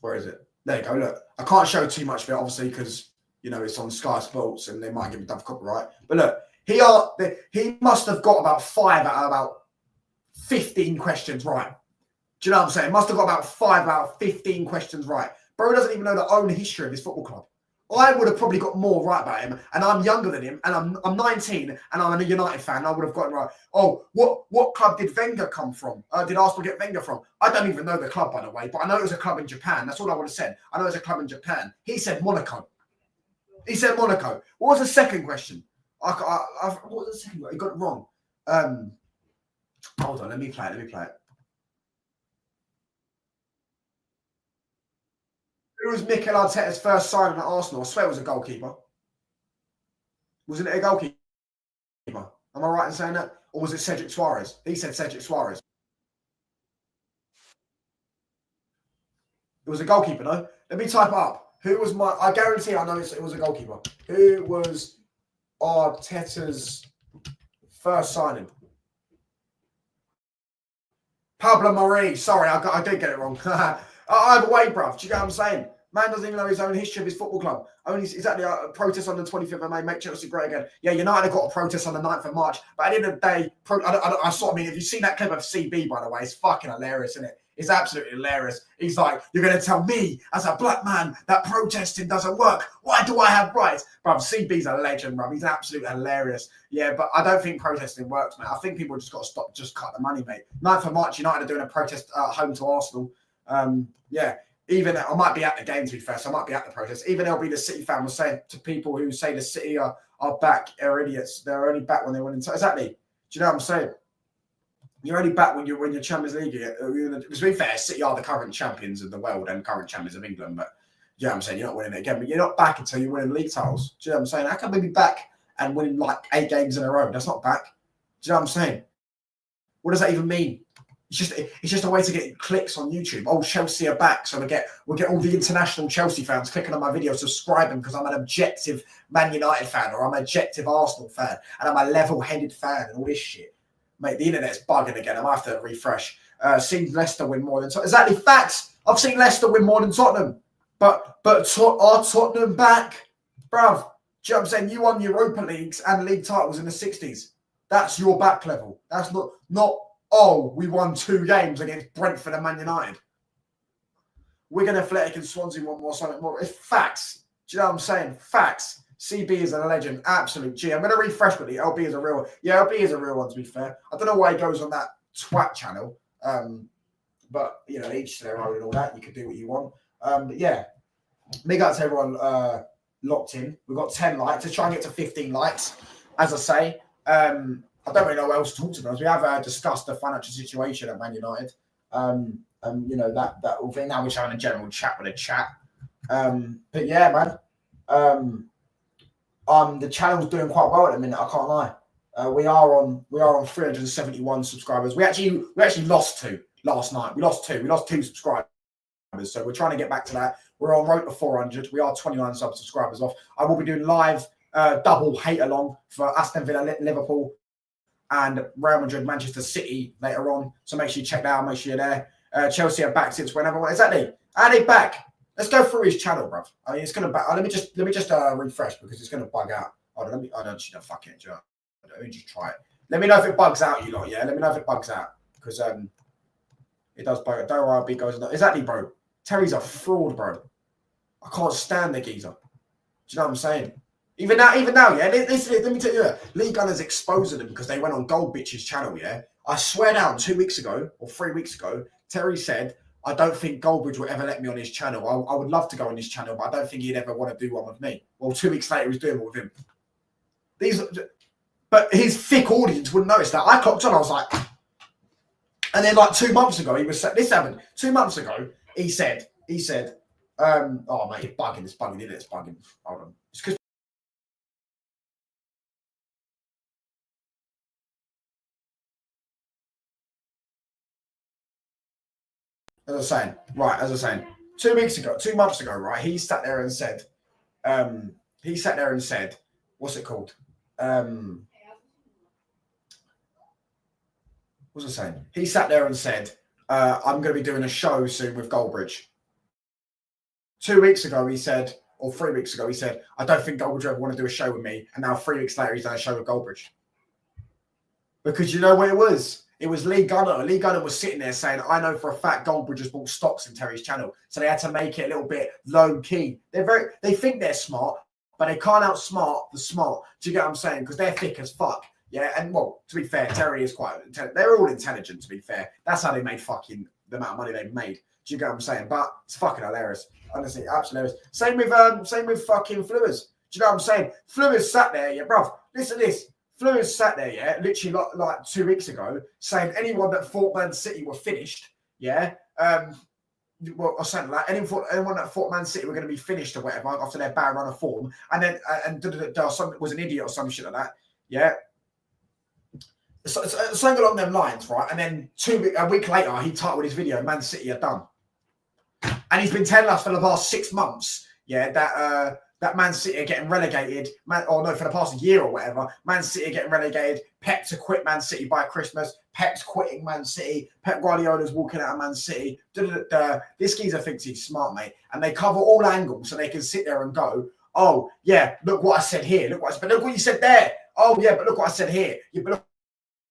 Where is it? There you go. Look, I can't show too much of it, obviously, because it's on Sky Sports and they might give a dumb copyright. But look, he must have got about 5 out of about 15 questions right. Do you know what I'm saying? Must have got about 5 out of 15 questions right. Bro doesn't even know the own history of his football club. I would have probably got more right about him, and I'm younger than him, and I'm 19, and I'm a United fan. I would have gotten right. Oh, what club did Wenger come from? Did Arsenal get Wenger from? I don't even know the club, by the way, but I know it was a club in Japan. That's all I would have said. I know it was a club in Japan. He said Monaco. What was the second question? What was the second one? He got it wrong. Hold on, let me play it. Who was Mikel Arteta's first signing at Arsenal? I swear it was a goalkeeper. Wasn't it a goalkeeper? Am I right in saying that? Or was it Cedric Suarez? He said Cedric Suarez. It was a goalkeeper, no? Let me type it up. Who was I guarantee I know it was a goalkeeper. Who was Arteta's first signing? Pablo Mari. Sorry, I did get it wrong. Either way, bruv. Do you get what I'm saying? Man doesn't even know his own history of his football club. Only exactly a protest on the 25th of May, make Chelsea great again. Yeah, United got a protest on the 9th of March. But at the end of the day, if you've seen that clip of CB, by the way, it's fucking hilarious, isn't it? It's absolutely hilarious. He's like, you're going to tell me as a black man that protesting doesn't work. Why do I have rights? Bruv, CB's a legend, bruv. He's absolutely hilarious. Yeah, but I don't think protesting works, mate. I think people just got to stop, just cut the money, mate. 9th of March, United are doing a protest home to Arsenal. Yeah, even I might be at the game, to be fair, so I might be at the protest. Even there'll be the City fan will say to people who say the City are back, are idiots. They're only back when they win. Exactly. Do you know what I'm saying? You're only back when you're Champions League. To be fair, City are the current champions of the world and current champions of England. But you know what I'm saying? You're not winning it again. But you're not back until you're winning league titles. Do you know what I'm saying? How can we be back and winning like 8 games in a row? That's not back. Do you know what I'm saying? What does that even mean? It's just a way to get clicks on YouTube. Oh, Chelsea are back, so we'll get all the international Chelsea fans clicking on my video, subscribing because I'm an objective Man United fan or I'm an objective Arsenal fan and I'm a level-headed fan and all this shit. Mate, the internet's bugging again. I might have to refresh. Seen Leicester win more than Tottenham. Exactly, facts. I've seen Leicester win more than Tottenham. But are Tottenham back? Bruv, do you know what I'm saying? You won Europa Leagues and league titles in the 60s. That's your back level. That's not oh, we won 2 games against Brentford and Man United. Wigan Athletic and Swansea won more, something more. It's facts. Do you know what I'm saying? Facts. CB is a legend. Absolute G. I'm going to refresh quickly. LB is a real one. Yeah, LB is a real one, to be fair. I don't know why he goes on that twat channel. But, you know, each to their own and all that. You can do what you want. But, yeah. Big up to everyone locked in. We've got 10 likes. Let's try and get to 15 likes. As I say, I don't really know what else to talk to us. We have discussed the financial situation at Man United. You know, that whole thing. Now we're just having a general chat with a chat. But yeah, man. The channel's doing quite well at the minute, I can't lie. We are on 371 subscribers. We actually lost 2 last night. We lost 2 subscribers. So we're trying to get back to that. We're on road to 400. We are 29 subscribers off. I will be doing live double hate along for Aston Villa, Liverpool, and Real Madrid, Manchester City later on. So make sure you check that out. Make sure you're there. Chelsea are back since whenever. Exactly. Are they back? Let's go through his channel, bruv. I mean, it's gonna back. Let me just refresh because it's gonna bug out. Hold on, I don't fuck it. Let me just try it. Let me know if it bugs out, you lot. Yeah, let me know if it bugs out because it does bug. Don't worry, big goes. Exactly, bro. Terry's a fraud, bro. I can't stand the geezer. Do you know what I'm saying? Even now, yeah. Let me tell you, Lee Gunner's exposing them because they went on Gold Bitch's channel. Yeah, I swear down, 2 weeks ago or 3 weeks ago, Terry said, I don't think Goldbridge will ever let me on his channel. I would love to go on his channel, but I don't think he'd ever want to do one with me. Well, 2 weeks later, he was doing one with him. But his thick audience wouldn't notice that. I clocked on, I was like, and then like 2 months ago, this happened. 2 months ago, he said, oh mate, it's bugging, isn't it? It's bugging. Hold on. It's because as I was saying, 2 months ago, right, he sat there and said, what's it called? What's I saying? He sat there and said, I'm going to be doing a show soon with Goldbridge. 2 weeks ago, he said, or 3 weeks ago, he said, I don't think Goldbridge ever want to do a show with me. And now 3 weeks later, he's done a show with Goldbridge. Because you know what it was? It was Lee Gunner. Lee Gunner was sitting there saying, I know for a fact Goldbridge has bought stocks in Terry's channel. So they had to make it a little bit low key. They think they're smart, but they can't outsmart the smart. Do you get what I'm saying? Because they're thick as fuck. Yeah. And well, to be fair, Terry is quite intelligent. They're all intelligent, to be fair. That's how they made fucking the amount of money they've made. Do you get what I'm saying? But it's fucking hilarious. Honestly, absolutely hilarious. Same with fucking Flewers. Do you know what I'm saying? Flewers sat there, yeah, bruv. Listen to this. Flewers sat there, yeah, literally like 2 weeks ago, saying anyone that thought Man City were finished, yeah, well, I was saying like anyone that thought Man City were going to be finished or whatever after their bad run of form, and then someone was an idiot or some shit like that, yeah. So, something along them lines, right? And then a week later, he titled his video, Man City are done. And he's been telling us for the past 6 months, yeah, that Man City are getting relegated, for the past year or whatever, Man City are getting relegated, Pep to quit Man City by Christmas, Pep's quitting Man City, Pep Guardiola's walking out of Man City. This geezer thinks he's smart, mate. And they cover all angles so they can sit there and go, oh, yeah, look what I said here. But look what you said there. Oh, yeah, but look what I said here. Yeah, but look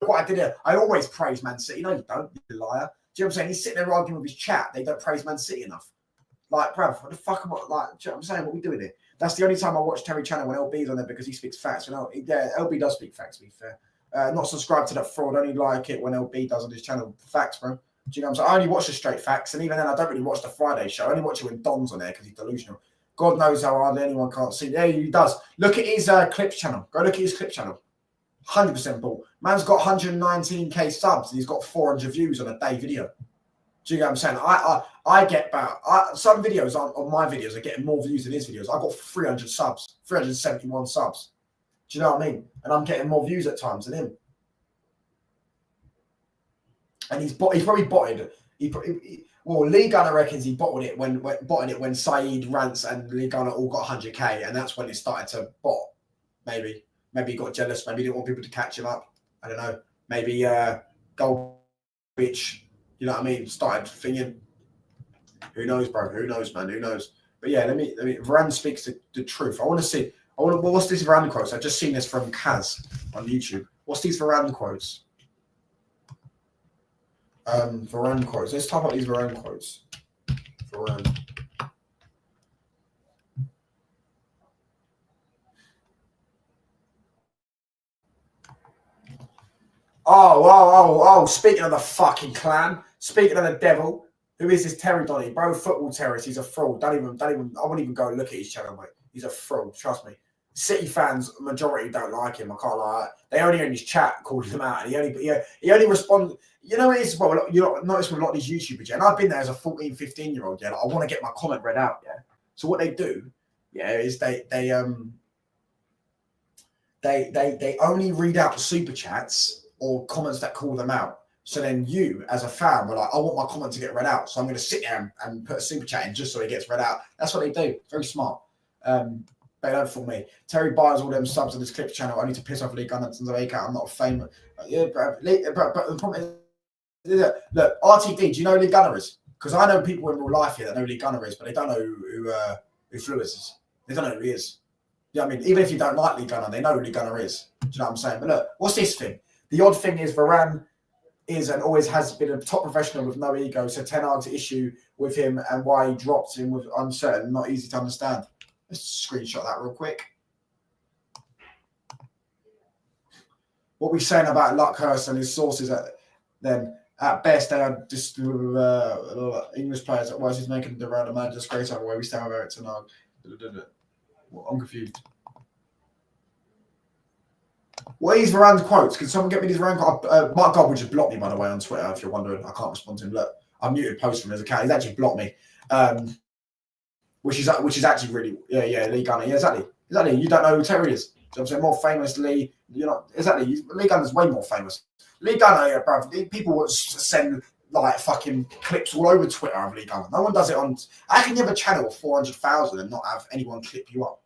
what I did here. I always praise Man City. No, you don't, you liar. Do you know what I'm saying? He's sitting there arguing with his chat. They don't praise Man City enough. Like, bruv, what the fuck am I, like, do you know what I'm saying? What are we doing here? That's the only time I watch Terry Channel when LB's on there because he speaks facts. You know, yeah, LB does speak facts, to be fair. Not subscribed to that fraud. Only like it when LB does on his channel. Facts, bro. Do you know what I'm saying? I only watch the straight facts, and even then, I don't really watch the Friday show. I only watch it when Don's on there because he's delusional. God knows how hardly anyone can't see. Yeah, he does. Look at his clips channel. Go look at his clips channel. 100% bull. Man's got 119k subs and he's got 400 views on a day video. Do you know what I'm saying? I get about some videos on my videos are getting more views than his videos. I got 300 subs, 371 subs. Do you know what I mean? And I'm getting more views at times than him. And he's probably botted. Well, Lee Gunner reckons he botted it when Saeed, Rance, and Lee Gunner all got 100k, and that's when it started to bot. Maybe he got jealous. Maybe he didn't want people to catch him up. I don't know. Maybe Goldwich, you know what I mean, started thinking. Who knows, bro? Who knows, man? Who knows? But yeah, let me. Varane speaks the truth. I want to see. What's this Varane quotes? I've just seen this from Kaz on YouTube. What's these Varane quotes? Varane quotes. Let's talk about these Varane quotes. Varane. Oh, speaking of the fucking clan, speaking of the devil, who is this Terry Donny? Bro, football terrorist, he's a fraud. Don't even, I wouldn't even go and look at his channel, mate. He's a fraud, trust me. City fans, majority don't like him, I can't lie. They only in his chat calling him out, and he only responds. You know, it is, well, you notice with a lot of these YouTubers, yeah, and I've been there as a 14, 15-year-old, yeah, like, I want to get my comment read out, yeah. So what they do, yeah, is they only read out the super chats or comments that call them out. So then you, as a fan, were like, I want my comment to get read out. So I'm going to sit there and put a super chat in just so it gets read out. That's what they do. Very smart. They don't fool me. Terry buys all them subs on this clip channel only to piss off Lee Gunner and I'm not a famous. Yeah, but the problem is, look, RTD, do you know who Lee Gunner is? Because I know people in real life here that know who Lee Gunner is, but they don't know who Flewis is. They don't know who he is. You know what I mean? Even if you don't like Lee Gunner, they know who Lee Gunner is. Do you know what I'm saying? But look, what's this thing? The odd thing is Varane is and always has been a top professional with no ego. So Ten Hag's issue with him and why he dropped him was uncertain, not easy to understand. Let's screenshot that real quick. What we're saying about Luckhurst and his sources, at best they are just English players. At worst, he's making the round a mad disgrace over where we stand with Eric Ten Hag. Well, I'm confused. What are these Varane's quotes? Can someone get me these Varane quotes? Mark Goldwood just blocked me, by the way, on Twitter, if you're wondering. I can't respond to him. Look, I muted posts from his account. He's actually blocked me. Which is actually really, yeah, Lee Gunner. Yeah, exactly. You don't know who Terry is. So I'm saying more famous Lee, you know, exactly. Lee Gunner's way more famous. Lee Gunner, yeah, bro, people would send like fucking clips all over Twitter of Lee Gunner. No one does it on. How can you have a channel of 400,000 and not have anyone clip you up?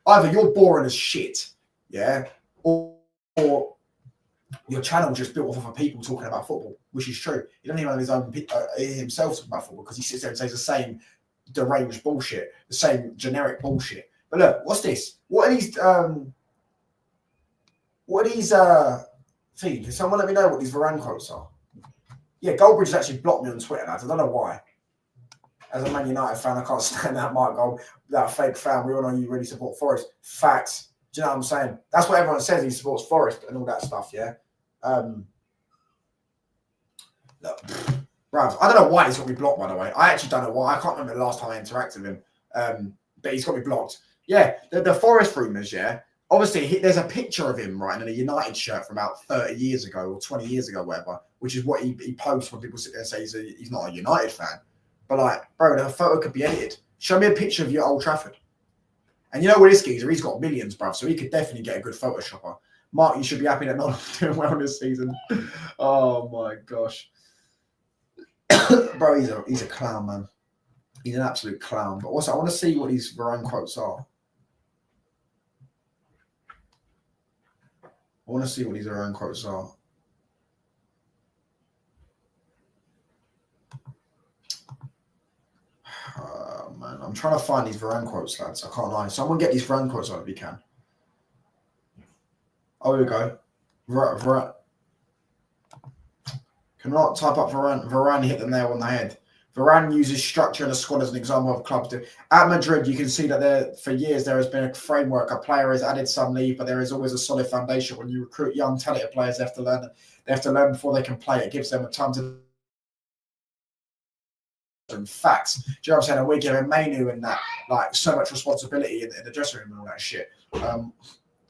Either you're boring as shit, yeah, or your channel just built off of people talking about football, which is true. He doesn't even have his own himself talking about football because he sits there and says the same deranged bullshit, the same generic bullshit. But look, what's this? What are these? Things? Can someone let me know what these Varane quotes are? Yeah, Goldbridge has actually blocked me on Twitter, lads. I don't know why. As a Man United fan, I can't stand that Mark Gold, that fake fan. We all know you really support Forest. Facts. Do you know what I'm saying? That's what everyone says. He supports Forest and all that stuff. Yeah. Look, bruv, I don't know why he's got me blocked. By the way, I actually don't know why. I can't remember the last time I interacted with him. But he's got me blocked. Yeah, the Forest rumours. Yeah. Obviously, there's a picture of him right in a United shirt from about 30 years ago or 20 years ago, whatever. Which is what he posts when people sit there and say he's not a United fan. But like, bro, the photo could be edited. Show me a picture of you at Old Trafford. And you know what this geezer, he's got millions, bruv, so he could definitely get a good Photoshopper. Mark, you should be happy that not doing well this season. Oh my gosh. Bro, he's a clown, man. He's an absolute clown. But also, I want to see what these Varane quotes are. I want to see what these Varane quotes are. Man, I'm trying to find these Varane quotes, lads. I can't lie. Someone get these Varane quotes on if you can. Oh, here we go. Varane. Cannot type up Varane. Varane hit the nail on the head. Varane uses structure in a squad as an example of clubs do. At Madrid, you can see that for years there has been a framework. A player has added some leave, but there is always a solid foundation. When you recruit young, talented players, they have to learn. They have to learn before they can play. It gives them a time to. And facts. Do you know what I'm saying? And we're giving Mainu and that like so much responsibility in the dressing room and all that shit,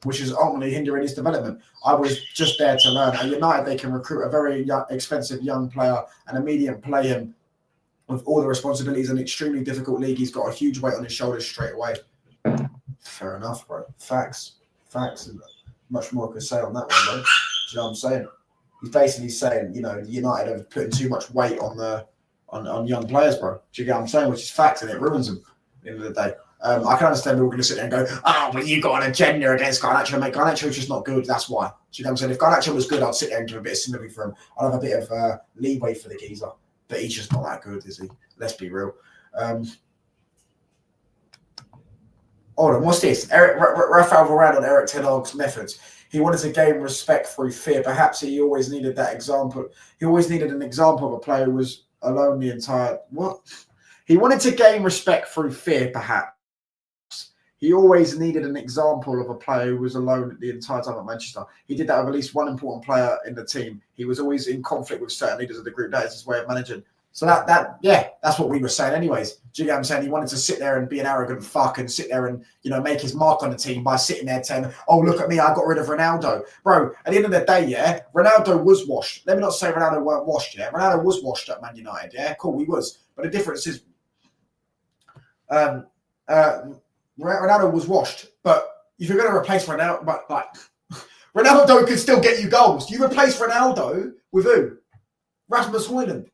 which is ultimately hindering his development. I was just there to learn. At United, they can recruit a very expensive young player and immediately play him with all the responsibilities. An extremely difficult league. He's got a huge weight on his shoulders straight away. Fair enough, bro. Facts. Much more I could say on that one, bro. Do you know what I'm saying? He's basically saying, you know, United are putting too much weight on young players, bro. Do you get what I'm saying? Which is facts, and it ruins them at the end of the day. I can understand people are going to sit there and go, oh, but you got an agenda against Garnacho. Mate, Garnacho is just not good. That's why. Do you know what I'm saying? If Garnacho was good, I'd sit there and give a bit of sympathy for him. I'd have a bit of leeway for the geezer. But he's just not that good, is he? Let's be real. Hold on, what's this? Rafael Varane on Eric Ten Hag's methods. He wanted to gain respect through fear. Perhaps he always needed that example. He always needed an example of a player who was alone the entire... What? He wanted to gain respect through fear, perhaps. He always needed an example of a player who was alone the entire time at Manchester. He did that with at least one important player in the team. He was always in conflict with certain leaders of the group. That is his way of managing. So that's what we were saying anyways. Do you get what I'm saying? He wanted to sit there and be an arrogant fuck and sit there and, you know, make his mark on the team by sitting there saying, oh, look at me, I got rid of Ronaldo. Bro, at the end of the day, yeah, Ronaldo was washed. Let me not say Ronaldo weren't washed, yeah. Ronaldo was washed at Man United, yeah. Cool, he was. But the difference is Ronaldo was washed. But if you're going to replace Ronaldo, but like Ronaldo could still get you goals. You replace Ronaldo with who? Rasmus Højlund.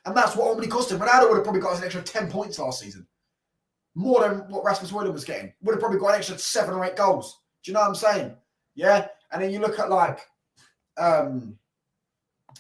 And that's what only cost him. Ronaldo would have probably got us an extra 10 points last season. More than what Rasmus Højlund was getting. Would have probably got an extra 7 or 8 goals. Do you know what I'm saying? Yeah. And then you look at like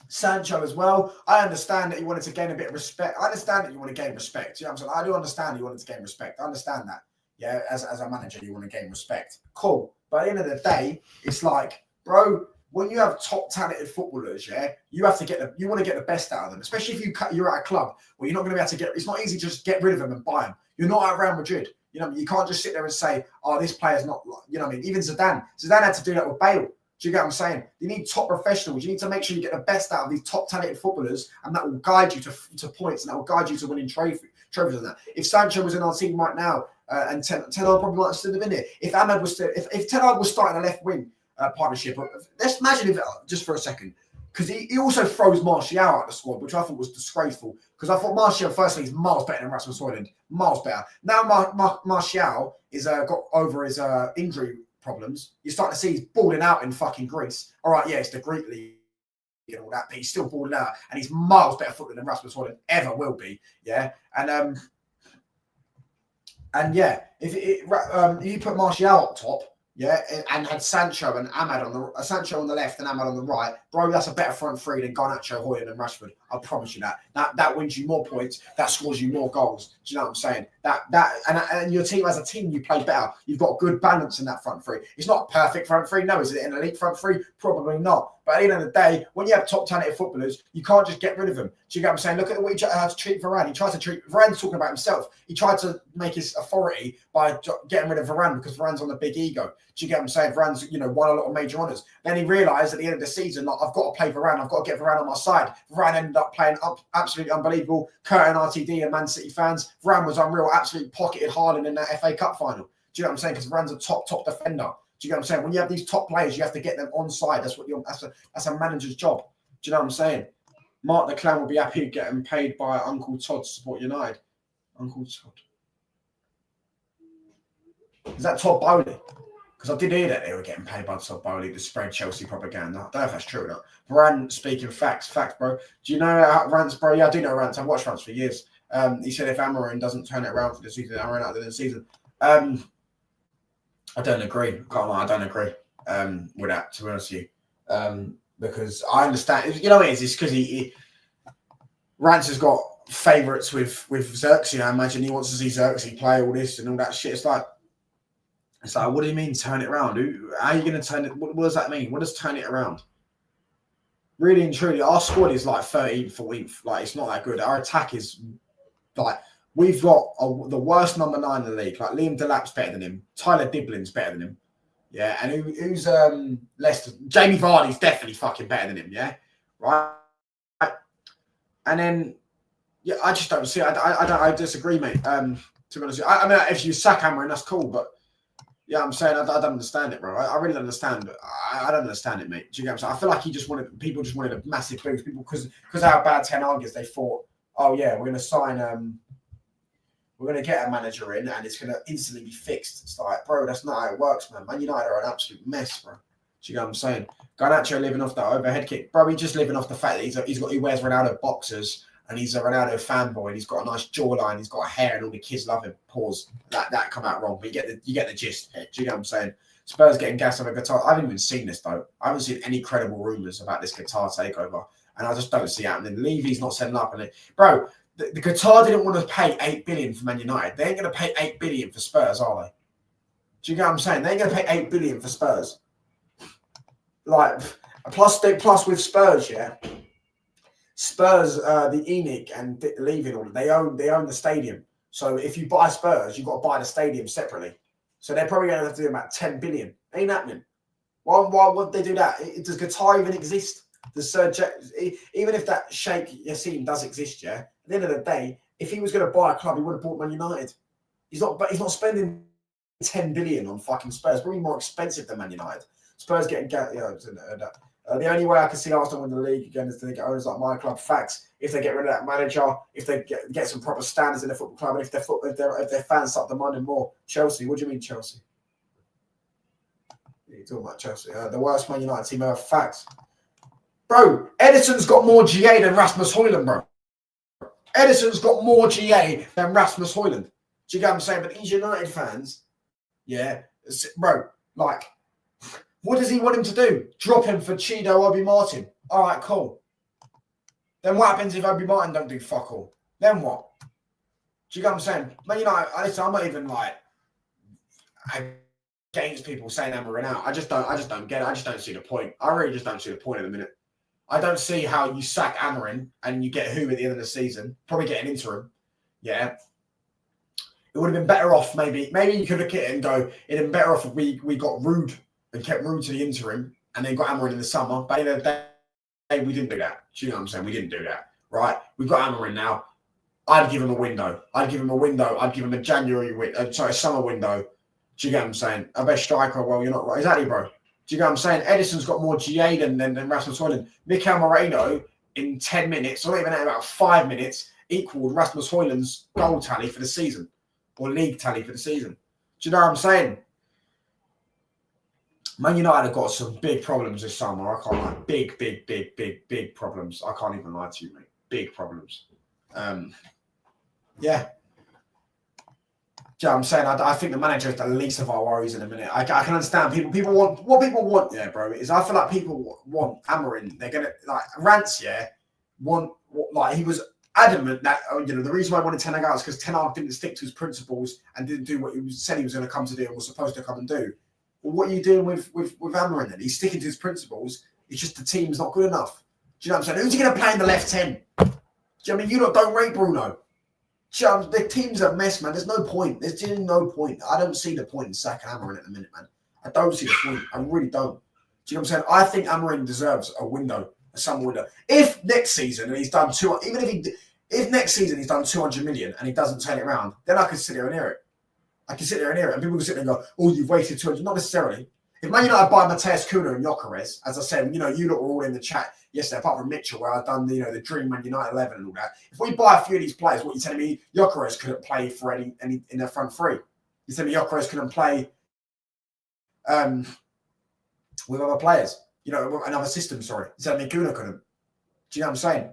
Sancho as well. I understand that he wanted to gain a bit of respect. I understand that you want to gain respect. You know what I'm saying? I do understand you wanted to gain respect. I understand that. Yeah. As a manager, you want to gain respect. Cool. But at the end of the day, it's like, bro, when you have top talented footballers, yeah, you want to get the best out of them, especially if you're at a club where you're not going to be able to get. It's not easy to just get rid of them and buy them. You're not at Real Madrid. You know, you can't just sit there and say, oh, this player's not. You know what I mean? Even Zidane had to do that with Bale. Do you get what I'm saying? You need top professionals. You need to make sure you get the best out of these top talented footballers, and that will guide you to points, and that will guide you to winning trophies and that. If Sancho was in our team right now, and Ten Hag probably might have still been it. If Ahmed was still, if Ten Hag was starting a left wing partnership, let's imagine if just for a second, because he also throws Martial out of the squad, which I thought was disgraceful. Because I thought Martial, firstly, is miles better than Rasmus Højlund, miles better. Now Martial is got over his injury problems. You're starting to see he's balling out in fucking Greece. All right, yeah, it's the Greek league and all that, but he's still balling out, and he's miles better footballer than Rasmus Højlund ever will be. Yeah, and yeah, if you put Martial up top, yeah, and had Sancho and Ahmad Sancho on the left and Ahmad on the right, bro, that's a better front three than Garnacho, Højlund, and Rashford. I promise you that. That wins you more points. That scores you more goals. Do you know what I'm saying? And your team as a team, you play better. You've got good balance in that front three. It's not a perfect front three. No, is it an elite front three? Probably not. But at the end of the day, when you have top talented footballers, you can't just get rid of them. Do you get what I'm saying? Look at the way he tried to treat Varane. He tries to treat Varane's talking about himself. He tried to make his authority by getting rid of Varane because Varane's on the big ego. Do you get what I'm saying? Varane's, won a lot of major honours. Then he realised at the end of the season, like, I've got to play Varane. I've got to get Varane on my side. Varane ended up playing absolutely unbelievable. Kurt and RTD and Man City fans. Varane was unreal. Absolutely pocketed Haaland in that FA Cup final. Do you know what I'm saying? Because Varane's a top defender. Do you get what I'm saying? When you have these top players, you have to get them on side. That's a manager's job. Do you know what I'm saying? Mark the Clown will be happy getting paid by Uncle Todd to support United. Uncle Todd. Is that Todd Bowley? Because I did hear that they were getting paid by Todd Bowley to spread Chelsea propaganda. I don't know if that's true or not. Varane speaking facts, bro. Do you know Rants, bro? Yeah, I do know Rants. I've watched Rants for years. He said if Amorim doesn't turn it around for the season, Amorim out of the season. I don't agree. Can't lie, I don't agree with that, to be honest with you. Because I understand, you know what it is? It's because Rance has got favourites with Xerxes. I imagine he wants to see Xerxes play all this and all that shit. It's like, what do you mean turn it around? How are you going to turn it? What does that mean? What does turn it around? Really and truly, our squad is like 13th, 14th. Like, it's not that good. Our attack is like, we've got the worst number 9 in the league. Like, Liam Delap's better than him. Tyler Diblin's better than him. Yeah, and who's Leicester? Jamie Vardy's definitely fucking better than him. Yeah, right. And then, yeah, I just don't see. I disagree, mate. To be honest, I mean, if you sack Amorim, that's cool, but yeah, I'm saying I don't understand it, bro. I really don't understand, but I don't understand it, mate. Do you get what I'm saying? I feel like people just wanted a massive boost. People, because how bad Ten Hag is, they thought, oh yeah, we're gonna sign we're going to get a manager in and it's going to instantly be fixed. It's like, bro, that's not how it works, man. Man United are an absolute mess, bro. Do you know what I'm saying? Garnacho living off that overhead kick. Bro, he's just living off the fact that he wears Ronaldo boxers and he's a Ronaldo fanboy and he's got a nice jawline, he's got a hair and all the kids love him. Pause. That come out wrong, but you get the gist. Do you know what I'm saying? Spurs getting gas on a Qatar. I haven't even seen this, though. I haven't seen any credible rumours about this Qatar takeover. And I just don't see it happening. Levy's not setting up on it. Bro, the Qatar didn't want to pay 8 billion for Man United. They ain't going to pay 8 billion for Spurs, are they? Do you get what I'm saying? They ain't going to pay 8 billion for Spurs. Like, plus with Spurs, yeah. Spurs, the ENIC and Levy, they own the stadium. So if you buy Spurs, you've got to buy the stadium separately. So they're probably going to have to do about 10 billion. Ain't happening. Why would they do that? Does Qatar even exist? Even if that Sheikh Yassin does exist, yeah. At the end of the day, if he was going to buy a club, he would have bought Man United. He's not spending 10 billion on fucking Spurs. Probably more expensive than Man United. Spurs getting the only way I can see Arsenal win the league again is to get owners like my club. Facts. If they get rid of that manager, if they get some proper standards in the football club, and if their fans start demanding more. Chelsea, what do you mean Chelsea? You're talking about Chelsea. The worst Man United team ever. Facts. Bro, Edison's got more GA than Rasmus Højlund, bro. Edison's got more GA than Rasmus Højlund. Do you get what I'm saying? But these United fans, yeah, bro, like, what does he want him to do? Drop him for Chido Obi Martin. All right, cool. Then what happens if Obi Martin don't do fuck all? Then what? Do you get what I'm saying? Man United, listen, I'm not even like against people saying Amorim out. I just don't get it. I just don't see the point. I really just don't see the point at the minute. I don't see how you sack Amorim and you get who at the end of the season. Probably get an interim. Yeah. It would have been better off, maybe you could look at it and go, it'd have been better off if we got Rude and kept Rude to the interim and then got Amorim in the summer. But at the end of the day, we didn't do that. Do you know what I'm saying? We didn't do that. Right? We've got Amorim now. I'd give him a window. I'd give him a summer window. Do you get what I'm saying? A best striker, well, you're not right. Exactly, bro. Do you get what I'm saying? Edison's got more GA than Rasmus Højlund. Mikel Moreno, in 10 minutes, or not even about 5 minutes, equaled Rasmus Højlund's goal tally for the season, or league tally for the season. Do you know what I'm saying? Man United have got some big problems this summer. I can't lie. Big problems. I can't even lie to you, mate. Big problems. Yeah. Do you know what I'm saying? I think the manager is the least of our worries in a minute. I can understand people want what people want. Yeah, bro. Is I feel like people want Amorim. They're gonna like Rance. Yeah, like he was adamant that the reason why I wanted Ten Hag out is because Ten Hag didn't stick to his principles and didn't do what he said he was going to come to do and was supposed to come and do. Well, what are you doing with Amorim then? He's sticking to his principles. It's just the team's not good enough. Do you know what I'm saying? Who's he going to play in the left 10? Do you know what I mean? You lot don't rate Bruno. The team's a mess, man. There's no point. There's just no point. I don't see the point in sacking Amorim at the minute, man. I don't see the point. I really don't. Do you know what I'm saying? I think Amorim deserves a window, a summer window. If next season and he's done if next season he's done 200 million and he doesn't turn it around, then I can sit there and hear it. And people can sit there and go, "Oh, you've wasted 200." Not necessarily. If Man United buy Mateus Cunha and Gyökeres, as I said, you lot were all in the chat yesterday, apart from Mitchell, where I've done the Dream Man United 11 and all that. If we buy a few of these players, what you're telling me, Gyökeres couldn't play for any in their front three. You're telling me Gyökeres couldn't play with other players, with another system. Sorry, you're telling me Cunha couldn't. Do you know what I'm saying?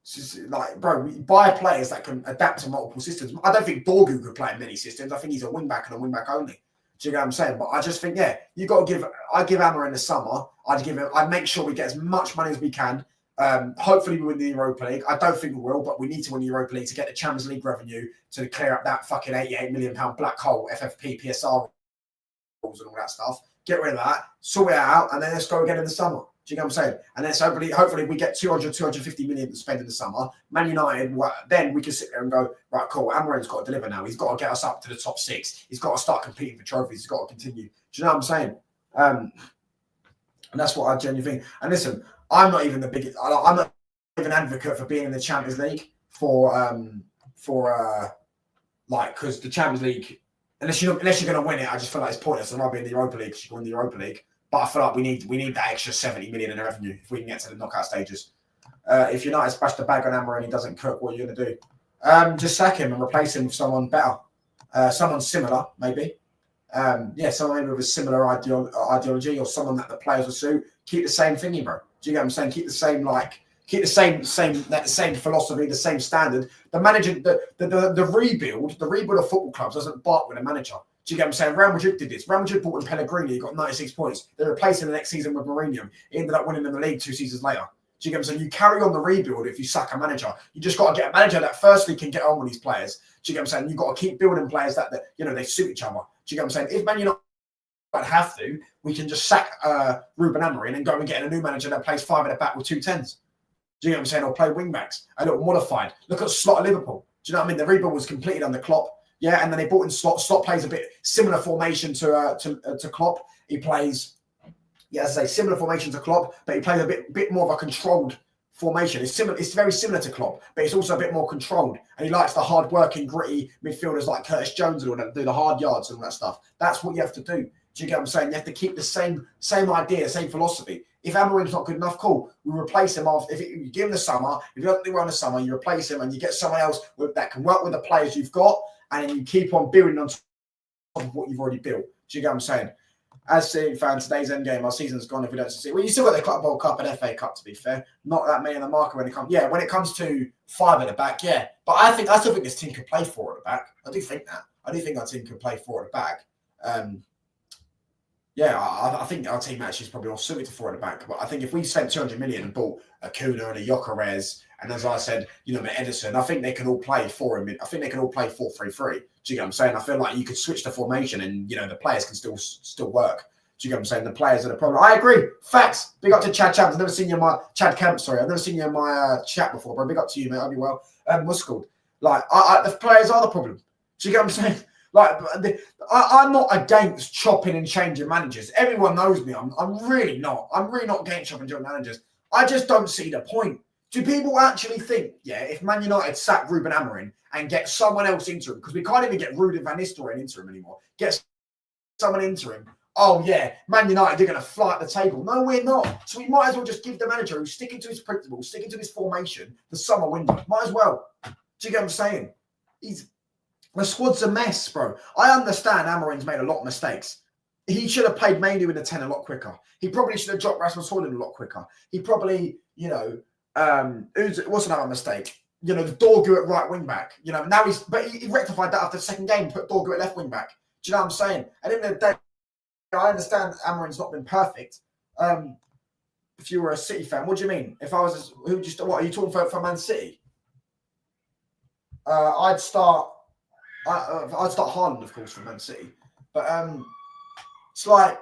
It's just like, bro, we buy players that can adapt to multiple systems. I don't think Dorgu could play in many systems. I think he's a wing back and a wing back only. Do you get what I'm saying? But I just think, yeah, you got to give. I give Amorim in the summer. I'd make sure we get as much money as we can. Hopefully we win the Europa League. I don't think we will, but we need to win the Europa League to get the Champions League revenue to clear up that fucking £88 million black hole, FFP, PSR rules and all that stuff. Get rid of that, sort it out, and then let's go again in the summer. Do you get what I'm saying? And then so hopefully we get 200, 250 million to spend in the summer. Man United, then we can sit there and go, right, cool, Amorim's got to deliver now. He's got to get us up to the top 6. He's got to start competing for trophies. He's got to continue. Do you know what I'm saying? And that's what I genuinely think. And listen, I'm not even the biggest, I'm not even an advocate for being in the Champions League because the Champions League, unless you're going to win it, I just feel like it's pointless. I'd rather be in the Europa League because you can win the Europa League. But I feel like we need that extra 70 million in revenue if we can get to the knockout stages. If United smash the bag on Amorim and he doesn't cook, what are you going to do? Just sack him and replace him with someone better. Someone similar, maybe. Someone maybe with a similar ideology or someone that the players will suit. Keep the same thingy, bro. Do you get what I'm saying? Keep the same philosophy, the same standard. The manager, the rebuild of football clubs doesn't bark with a manager. Do you get what I'm saying? Real Madrid did this. Real Madrid bought in Pellegrini, he got 96 points. They replaced him the next season with Mourinho. He ended up winning in the league 2 seasons later. Do you get what I'm saying? You carry on the rebuild if you sack a manager. You just got to get a manager that firstly can get on with these players. Do you get what I'm saying? You've got to keep building players that they suit each other. Do you get what I'm saying? If Man United have to, we can just sack Ruben Amorim and go and get a new manager that plays 5 at the back with 2 10s. Do you get what I'm saying? Or play wing backs, a little modified. Look at Slot at Liverpool. Do you know what I mean? The rebuild was completed under Klopp. Yeah, and then they brought in Slot. Slot plays a bit similar formation to Klopp. He plays, as I say, similar formation to Klopp, but he plays a bit more of a controlled formation. It's similar. It's very similar to Klopp, but it's also a bit more controlled. And he likes the hard-working, gritty midfielders like Curtis Jones and all that, do the hard yards and all that stuff. That's what you have to do. Do you get what I'm saying? You have to keep the same idea, same philosophy. If Amorim's not good enough, cool. We replace him off. If you give him the summer, if you don't do well in the summer, you replace him and you get someone else that can work with the players you've got, and then you keep on building on top of what you've already built. Do you get what I'm saying? As City fans, today's end game, our season's gone if we don't succeed. Well, you still got the Club World Cup and FA Cup, to be fair. Not that many in the market when it comes. Yeah, when it comes to 5 at the back, yeah. But I still think this team could play 4 at the back. I do think that. I do think our team could play 4 at the back. I think our team actually is probably all suited to 4 at the back. But I think if we spent 200 million and bought a Kuna and a Gyökeres, and as I said, Ederson, I think they can all play 4 in mid. I think they can all play 4-3-3. Do you get what I'm saying? I feel like you could switch the formation and the players can still work. Do you get what I'm saying? The players are the problem. I agree. Facts. Big up to Chad Camp. I've never seen you in my Chad Camp. Sorry, I've never seen you in my chat before, bro. Big up to you, mate. I'll be well. What's it called? Like, the players are the problem. Do you get what I'm saying? Like, I'm not against chopping and changing managers. Everyone knows me. I'm really not. I'm really not against chopping and changing managers. I just don't see the point. Do people actually think, if Man United sack Ruben Amorim and get someone else into him, because we can't even get Ruud van Nistelrooy into him anymore, get someone into him, Man United, they're going to fly at the table. No, we're not. So we might as well just give the manager who's sticking to his principles, sticking to his formation, the summer window. Might as well. Do you get what I'm saying? The squad's a mess, bro. I understand Amorim's made a lot of mistakes. He should have played mainly with the 10 a lot quicker. He probably should have dropped Rasmus Højlund a lot quicker. He probably, what's another mistake? The Dorgu at right wing back. Now he rectified that after the second game, put Dorgu at left wing back. Do you know what I'm saying? At the end of the day, I understand Amorim's not been perfect. If you were a City fan, what do you mean? If I was, what are you talking for Man City? I'd start Haaland, of course, for Man City. But it's like,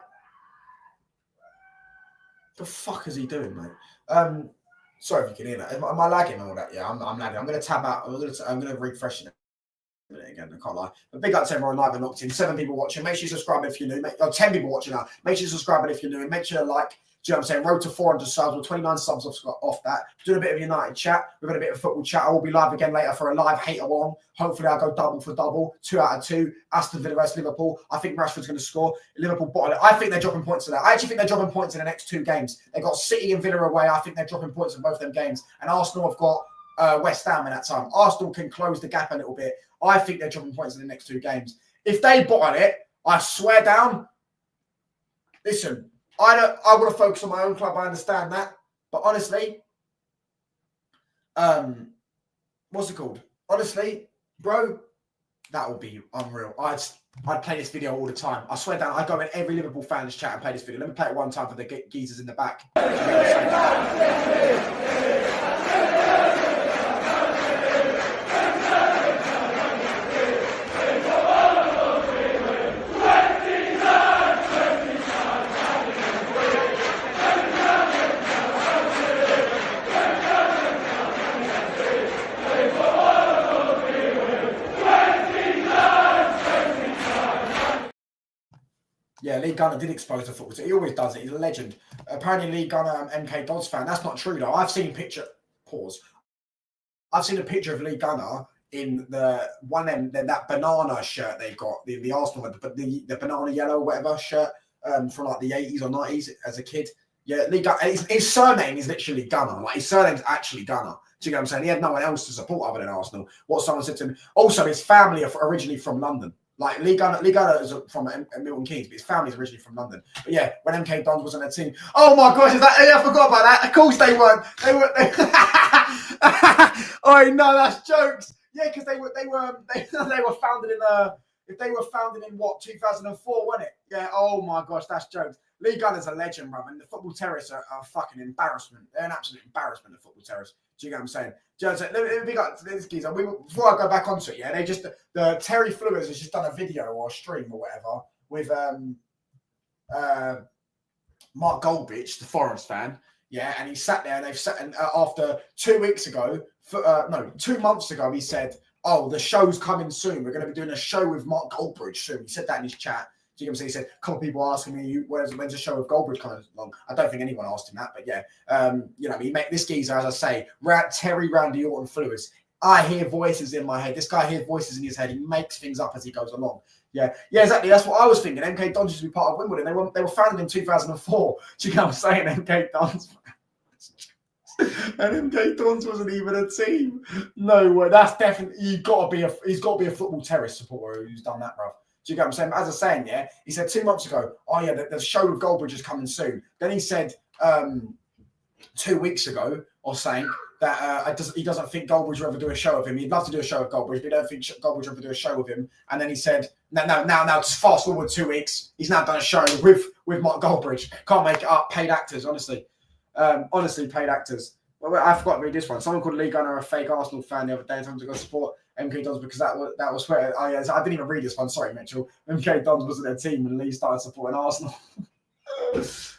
the fuck is he doing, mate? Sorry if you can hear that. Am I lagging and all that? Yeah, I'm lagging. I'm going to tab out. I'm going to refresh it again. I can't lie. But big up to everyone live and locked in. 7 people watching. Make sure you subscribe if you're new. 10 people watching now. Make sure you subscribe if you're new. And make sure you like. Do you know what I'm saying? Road to 400 subs. We're 29 subs off that. Doing a bit of United chat. We've got a bit of football chat. I will be live again later for a live hate along. Hopefully I'll go double for double. 2 out of 2. Aston Villa versus Liverpool. I think Rashford's going to score. Liverpool bottle it. I think they're dropping points to that. I actually think they're dropping points in the next 2 games. They've got City and Villa away. I think they're dropping points in both them games. And Arsenal have got West Ham in that time. Arsenal can close the gap a little bit. I think they're dropping points in the next 2 games. If they bottle it, I swear down. Listen. I want to focus on my own club. I understand that. But honestly, what's it called? Honestly, bro, that would be unreal. I'd play this video all the time. I swear down, I'd go in every Liverpool fan's chat and play this video. Let me play it one time for the geezers in the back. Yeah, Lee Gunner did expose the football. He always does it. He's a legend. Apparently, Lee Gunner, MK Dodds fan. That's not true though. I've seen a picture. Pause. I've seen a picture of Lee Gunner in the one that banana shirt they got, the Arsenal, the banana yellow whatever shirt from like the 80s or 90s as a kid. Yeah, Lee Gunner. His surname is literally Gunner. Like his surname's actually Gunner. Do you get what I'm saying? He had no one else to support other than Arsenal. What someone said to him. Also, his family are originally from London. Like Lee Gunner is from Milton Keynes, but his family's originally from London. But yeah, when MK Dons was on a team, oh my gosh, I forgot about that. Of course they weren't. Oh no, that's jokes. Yeah, because they were founded in what 2004, wasn't it? Yeah. Oh my gosh, that's jokes. Lee Gunner's a legend, bro, and the football terrorists are a fucking embarrassment. They're an absolute embarrassment, the football terrorists. Do you get what I'm saying? Let me pick up this geezer. Before I go back onto it, yeah, the Terry Flewers has just done a video or a stream or whatever with Mark Goldbridge, the Forest fan, yeah, and he sat there and they've sat and after 2 weeks ago, 2 months ago, he said, "Oh, the show's coming soon. We're going to be doing a show with Mark Goldbridge soon." He said that in his chat. Do you know what I'm saying? He said, a couple of people asking me, when's a show with Goldbridge coming along? I don't think anyone asked him that, but yeah. You know, he made this geezer, as I say, Terry Randy Orton Flewers. I hear voices in my head. This guy hears voices in his head. He makes things up as he goes along. Yeah, exactly. That's what I was thinking. MK Dons used to be part of Wimbledon. They were founded in 2004. Do you know what I'm saying? MK Dons. And MK Dons wasn't even a team. No way. That's definitely he's got to be a football terrorist supporter who's done that, bro. Do you get what I'm saying? As I was saying, yeah, he said 2 months ago, oh yeah, the show with Goldbridge is coming soon. Then he said 2 weeks ago or saying that he doesn't think Goldbridge will ever do a show with him. He'd love to do a show with Goldbridge, but he don't think Goldbridge will ever do a show with him. And then he said, now, just fast forward 2 weeks, he's now done a show with Mark Goldbridge. Can't make it up. Paid actors, honestly. Honestly, paid actors. Well, I forgot to read this one. Someone called Lee Gunner a fake Arsenal fan the other day and told him to go support MK Dons because that was where I didn't even read this one. Sorry, Mitchell. MK Dons wasn't a team and Lee started supporting Arsenal.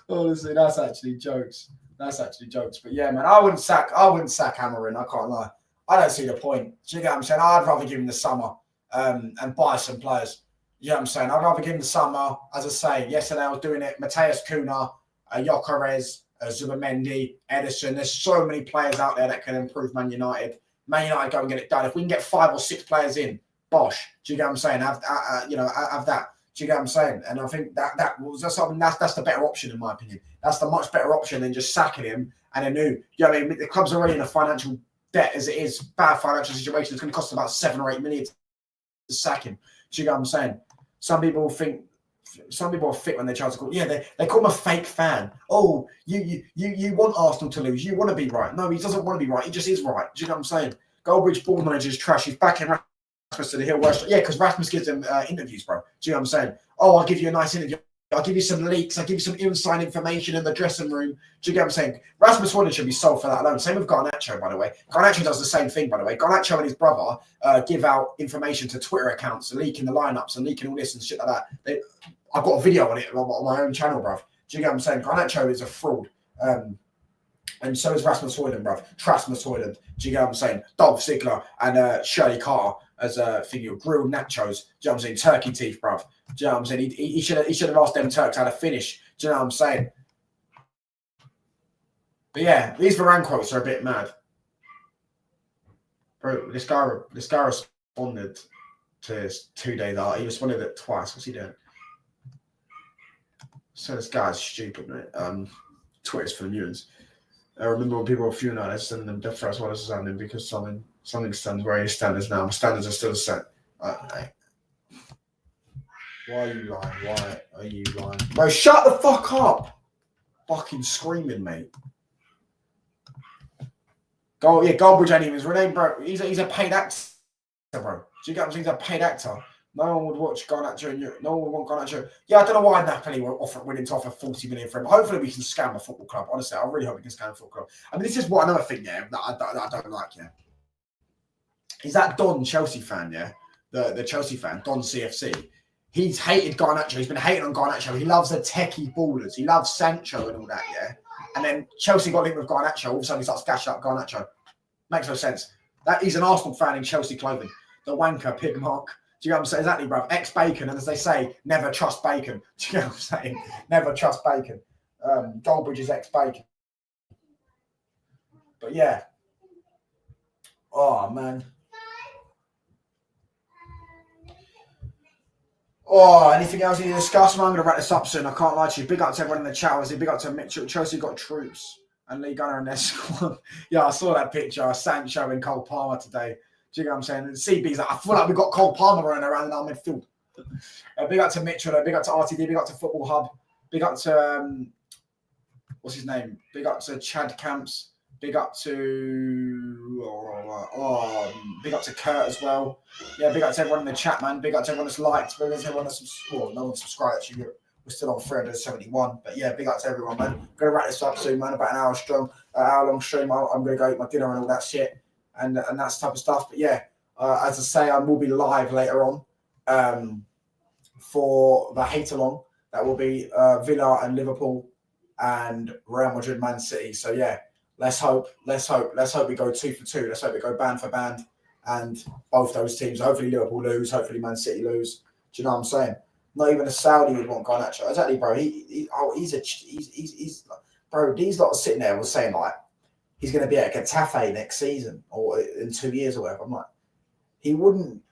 Honestly, that's actually jokes. But yeah, man, I wouldn't sack Amorim. I can't lie. I don't see the point. Do you get what I'm saying? I'd rather give him the summer and buy some players. You know what I'm saying? I'd rather give him the summer. As I say, yesterday I was doing it. Mateus Cunha, Gyökeres, Zubimendi, Edison. There's so many players out there that can improve Man United. Man United go and get it done. If we can get 5 or 6 players in, bosh. Do you get what I'm saying? Have that. Do you get what I'm saying? And I think that's the better option in my opinion. That's the much better option than just sacking him and a new. You know what I mean? The club's already in a financial debt as it is, bad financial situation. It's going to cost about 7 or 8 million to sack him. Do you get what I'm saying? Some people are fit when they try to call. Yeah, they call him a fake fan. Oh, you want Arsenal to lose. You want to be right. No, he doesn't want to be right. He just is right. Do you know what I'm saying? Goldbridge ball manager is trash. He's back in Rasmus to the Hill West. Yeah, because Rasmus gives them interviews, bro. Do you know what I'm saying? Oh, I'll give you a nice interview. I'll give you some leaks. I'll give you some inside information in the dressing room. Do you get what I'm saying? Rasmus Hojlund should be sold for that alone. Same with Garnacho, by the way. Garnacho does the same thing, by the way. Garnacho and his brother give out information to Twitter accounts, leaking the lineups and leaking all this and shit like that. I've got a video on it on my own channel, bruv. Do you get what I'm saying? Garnacho is a fraud. And so is Rasmus Hojlund, bruv. Rasmus Hojlund. Do you get what I'm saying? Dolph Ziggler and Shirley Carr as a figure. Grilled nachos. Do you know what I'm saying? Turkey teeth, bruv. Do you know what I'm saying? He should have asked them Turks how to finish. Do you know what I'm saying? But yeah, these Varane quotes are a bit mad. Bro, this guy responded to his 2 days out. He responded it twice. What's he doing? So this guy's stupid, mate. Twitter's for the mutants. I remember when people were funeral, they're sending them death threats while they're standing because something stands where his standards now. My standards are still set. Why are you lying? Why are you lying? Bro, shut the fuck up. Fucking screaming, mate. Goldbridge ain't even his real name, bro. He's a paid actor, bro. Do you get what I'm saying? He's a paid actor. No one would watch Garnacho. No one would want Garnacho. Yeah, I don't know why Napoli were willing to offer 40 million for him. Hopefully, we can scam a football club. Honestly, I really hope we can scam a football club. I mean, this is what another thing, yeah, that I don't like, yeah. Is that Don Chelsea fan, yeah? The Chelsea fan, Don CFC. He's hated Garnacho. He's been hating on Garnacho. He loves the techie ballers. He loves Sancho and all that, yeah? And then Chelsea got linked with Garnacho. All of a sudden, he starts gashing up Garnacho. Makes no sense. That he's an Arsenal fan in Chelsea clothing. The wanker, pig mark. Do you know what I'm saying? Exactly, bro. Ex-Bacon, and as they say, never trust Bacon. Do you know what I'm saying? Never trust Bacon. Goldbridge is ex-Bacon. But yeah. Oh, man. Oh, anything else you need to discuss? Man, I'm going to wrap this up soon. I can't lie to you. Big up to everyone in the chat. Was it big up to Mitchell? Chelsea got troops and Lee Gunner in their squad. Yeah, I saw that picture of Sancho and Cole Palmer today. Do you know what I'm saying? And CB's like, I feel like we've got Cole Palmer running around in our midfield. Big up to Mitchell. Big up to RTD. Big up to Football Hub. Big up to, what's his name? Big up to Chad Camps. Big up to big up to Kurt as well. Yeah, big up to everyone in the chat, man. Big up to everyone that's liked. Big up to everyone that's no one subscribed. Actually, we're still on 371. But yeah, big up to everyone, man. I'm gonna wrap this up soon, man. About an hour strong, hour long stream. I'm gonna go eat my dinner and all that shit and that type of stuff. But yeah, as I say, I will be live later on for the hate along. That will be Villa and Liverpool and Real Madrid, Man City. So yeah. Let's hope we go 2 for 2. Let's hope we go band for band, and both those teams. Hopefully Liverpool lose. Hopefully Man City lose. Do you know what I'm saying? Not even a Saudi would want Garnacho. Exactly, bro. He's bro. These lot are sitting there was saying like he's going to be at Getafe next season or in 2 years or whatever. I'm like, he wouldn't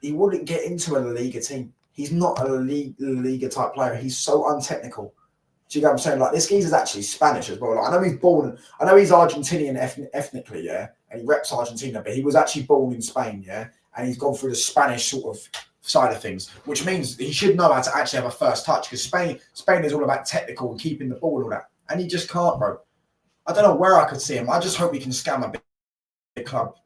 get into a La Liga team. He's not a La Liga type player. He's so untechnical. Do you know what I'm saying? Like, this geezer's actually Spanish as well. Like, I know he's Argentinian ethnically, yeah, and he reps Argentina, but he was actually born in Spain, yeah, and he's gone through the Spanish sort of side of things, which means he should know how to actually have a first touch, because Spain is all about technical and keeping the ball and all that, and he just can't, bro. I don't know where I could see him. I just hope we can scam a big club.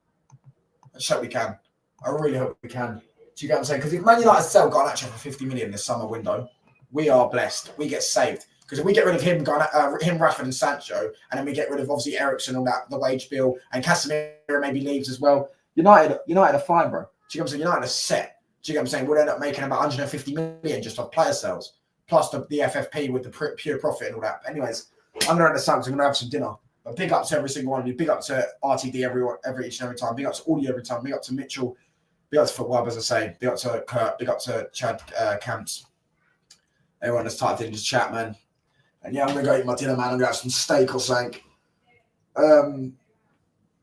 I just hope we can. I really hope we can. Do you get what I'm saying? Because if Man United sell Garnacho for 50 million this summer window, we are blessed. We get saved. Because if we get rid of him, Rashford and Sancho, and then we get rid of obviously Eriksen, all that, the wage bill, and Casemiro maybe leaves as well, United are fine, bro. Do you know what I'm saying? United are set. Do you know what I'm saying? We'll end up making about 150 million just off player sales, plus the FFP with the pure profit and all that. But anyways, I'm going to run this up because I'm going to have some dinner. But big up to every single one of you. Big up to RTD each and every time. Big up to Audio every time. Big up to Mitchell. Big up to Footweb, as I say. Big up to Kurt. Big up to Chad Camps. Everyone that's typed in the chat, man. And yeah, I'm going to go eat my dinner, man. I'm going to have some steak or something.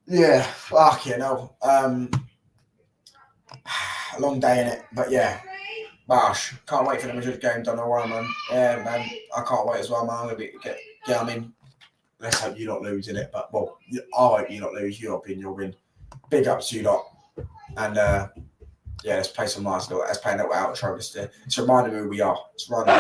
Yeah, fuck yeah, no. A long day in it, but yeah. Bosh. Can't wait for the Madrid game done all right, man. Yeah, man. I can't wait as well, man. I'm going to I mean, let's hope you not lose in it. But, well, I hope you not lose. You'll win. Big up to you lot. And, yeah, let's play some nice little, let's play a little outro. It's reminding me who we are. It's running.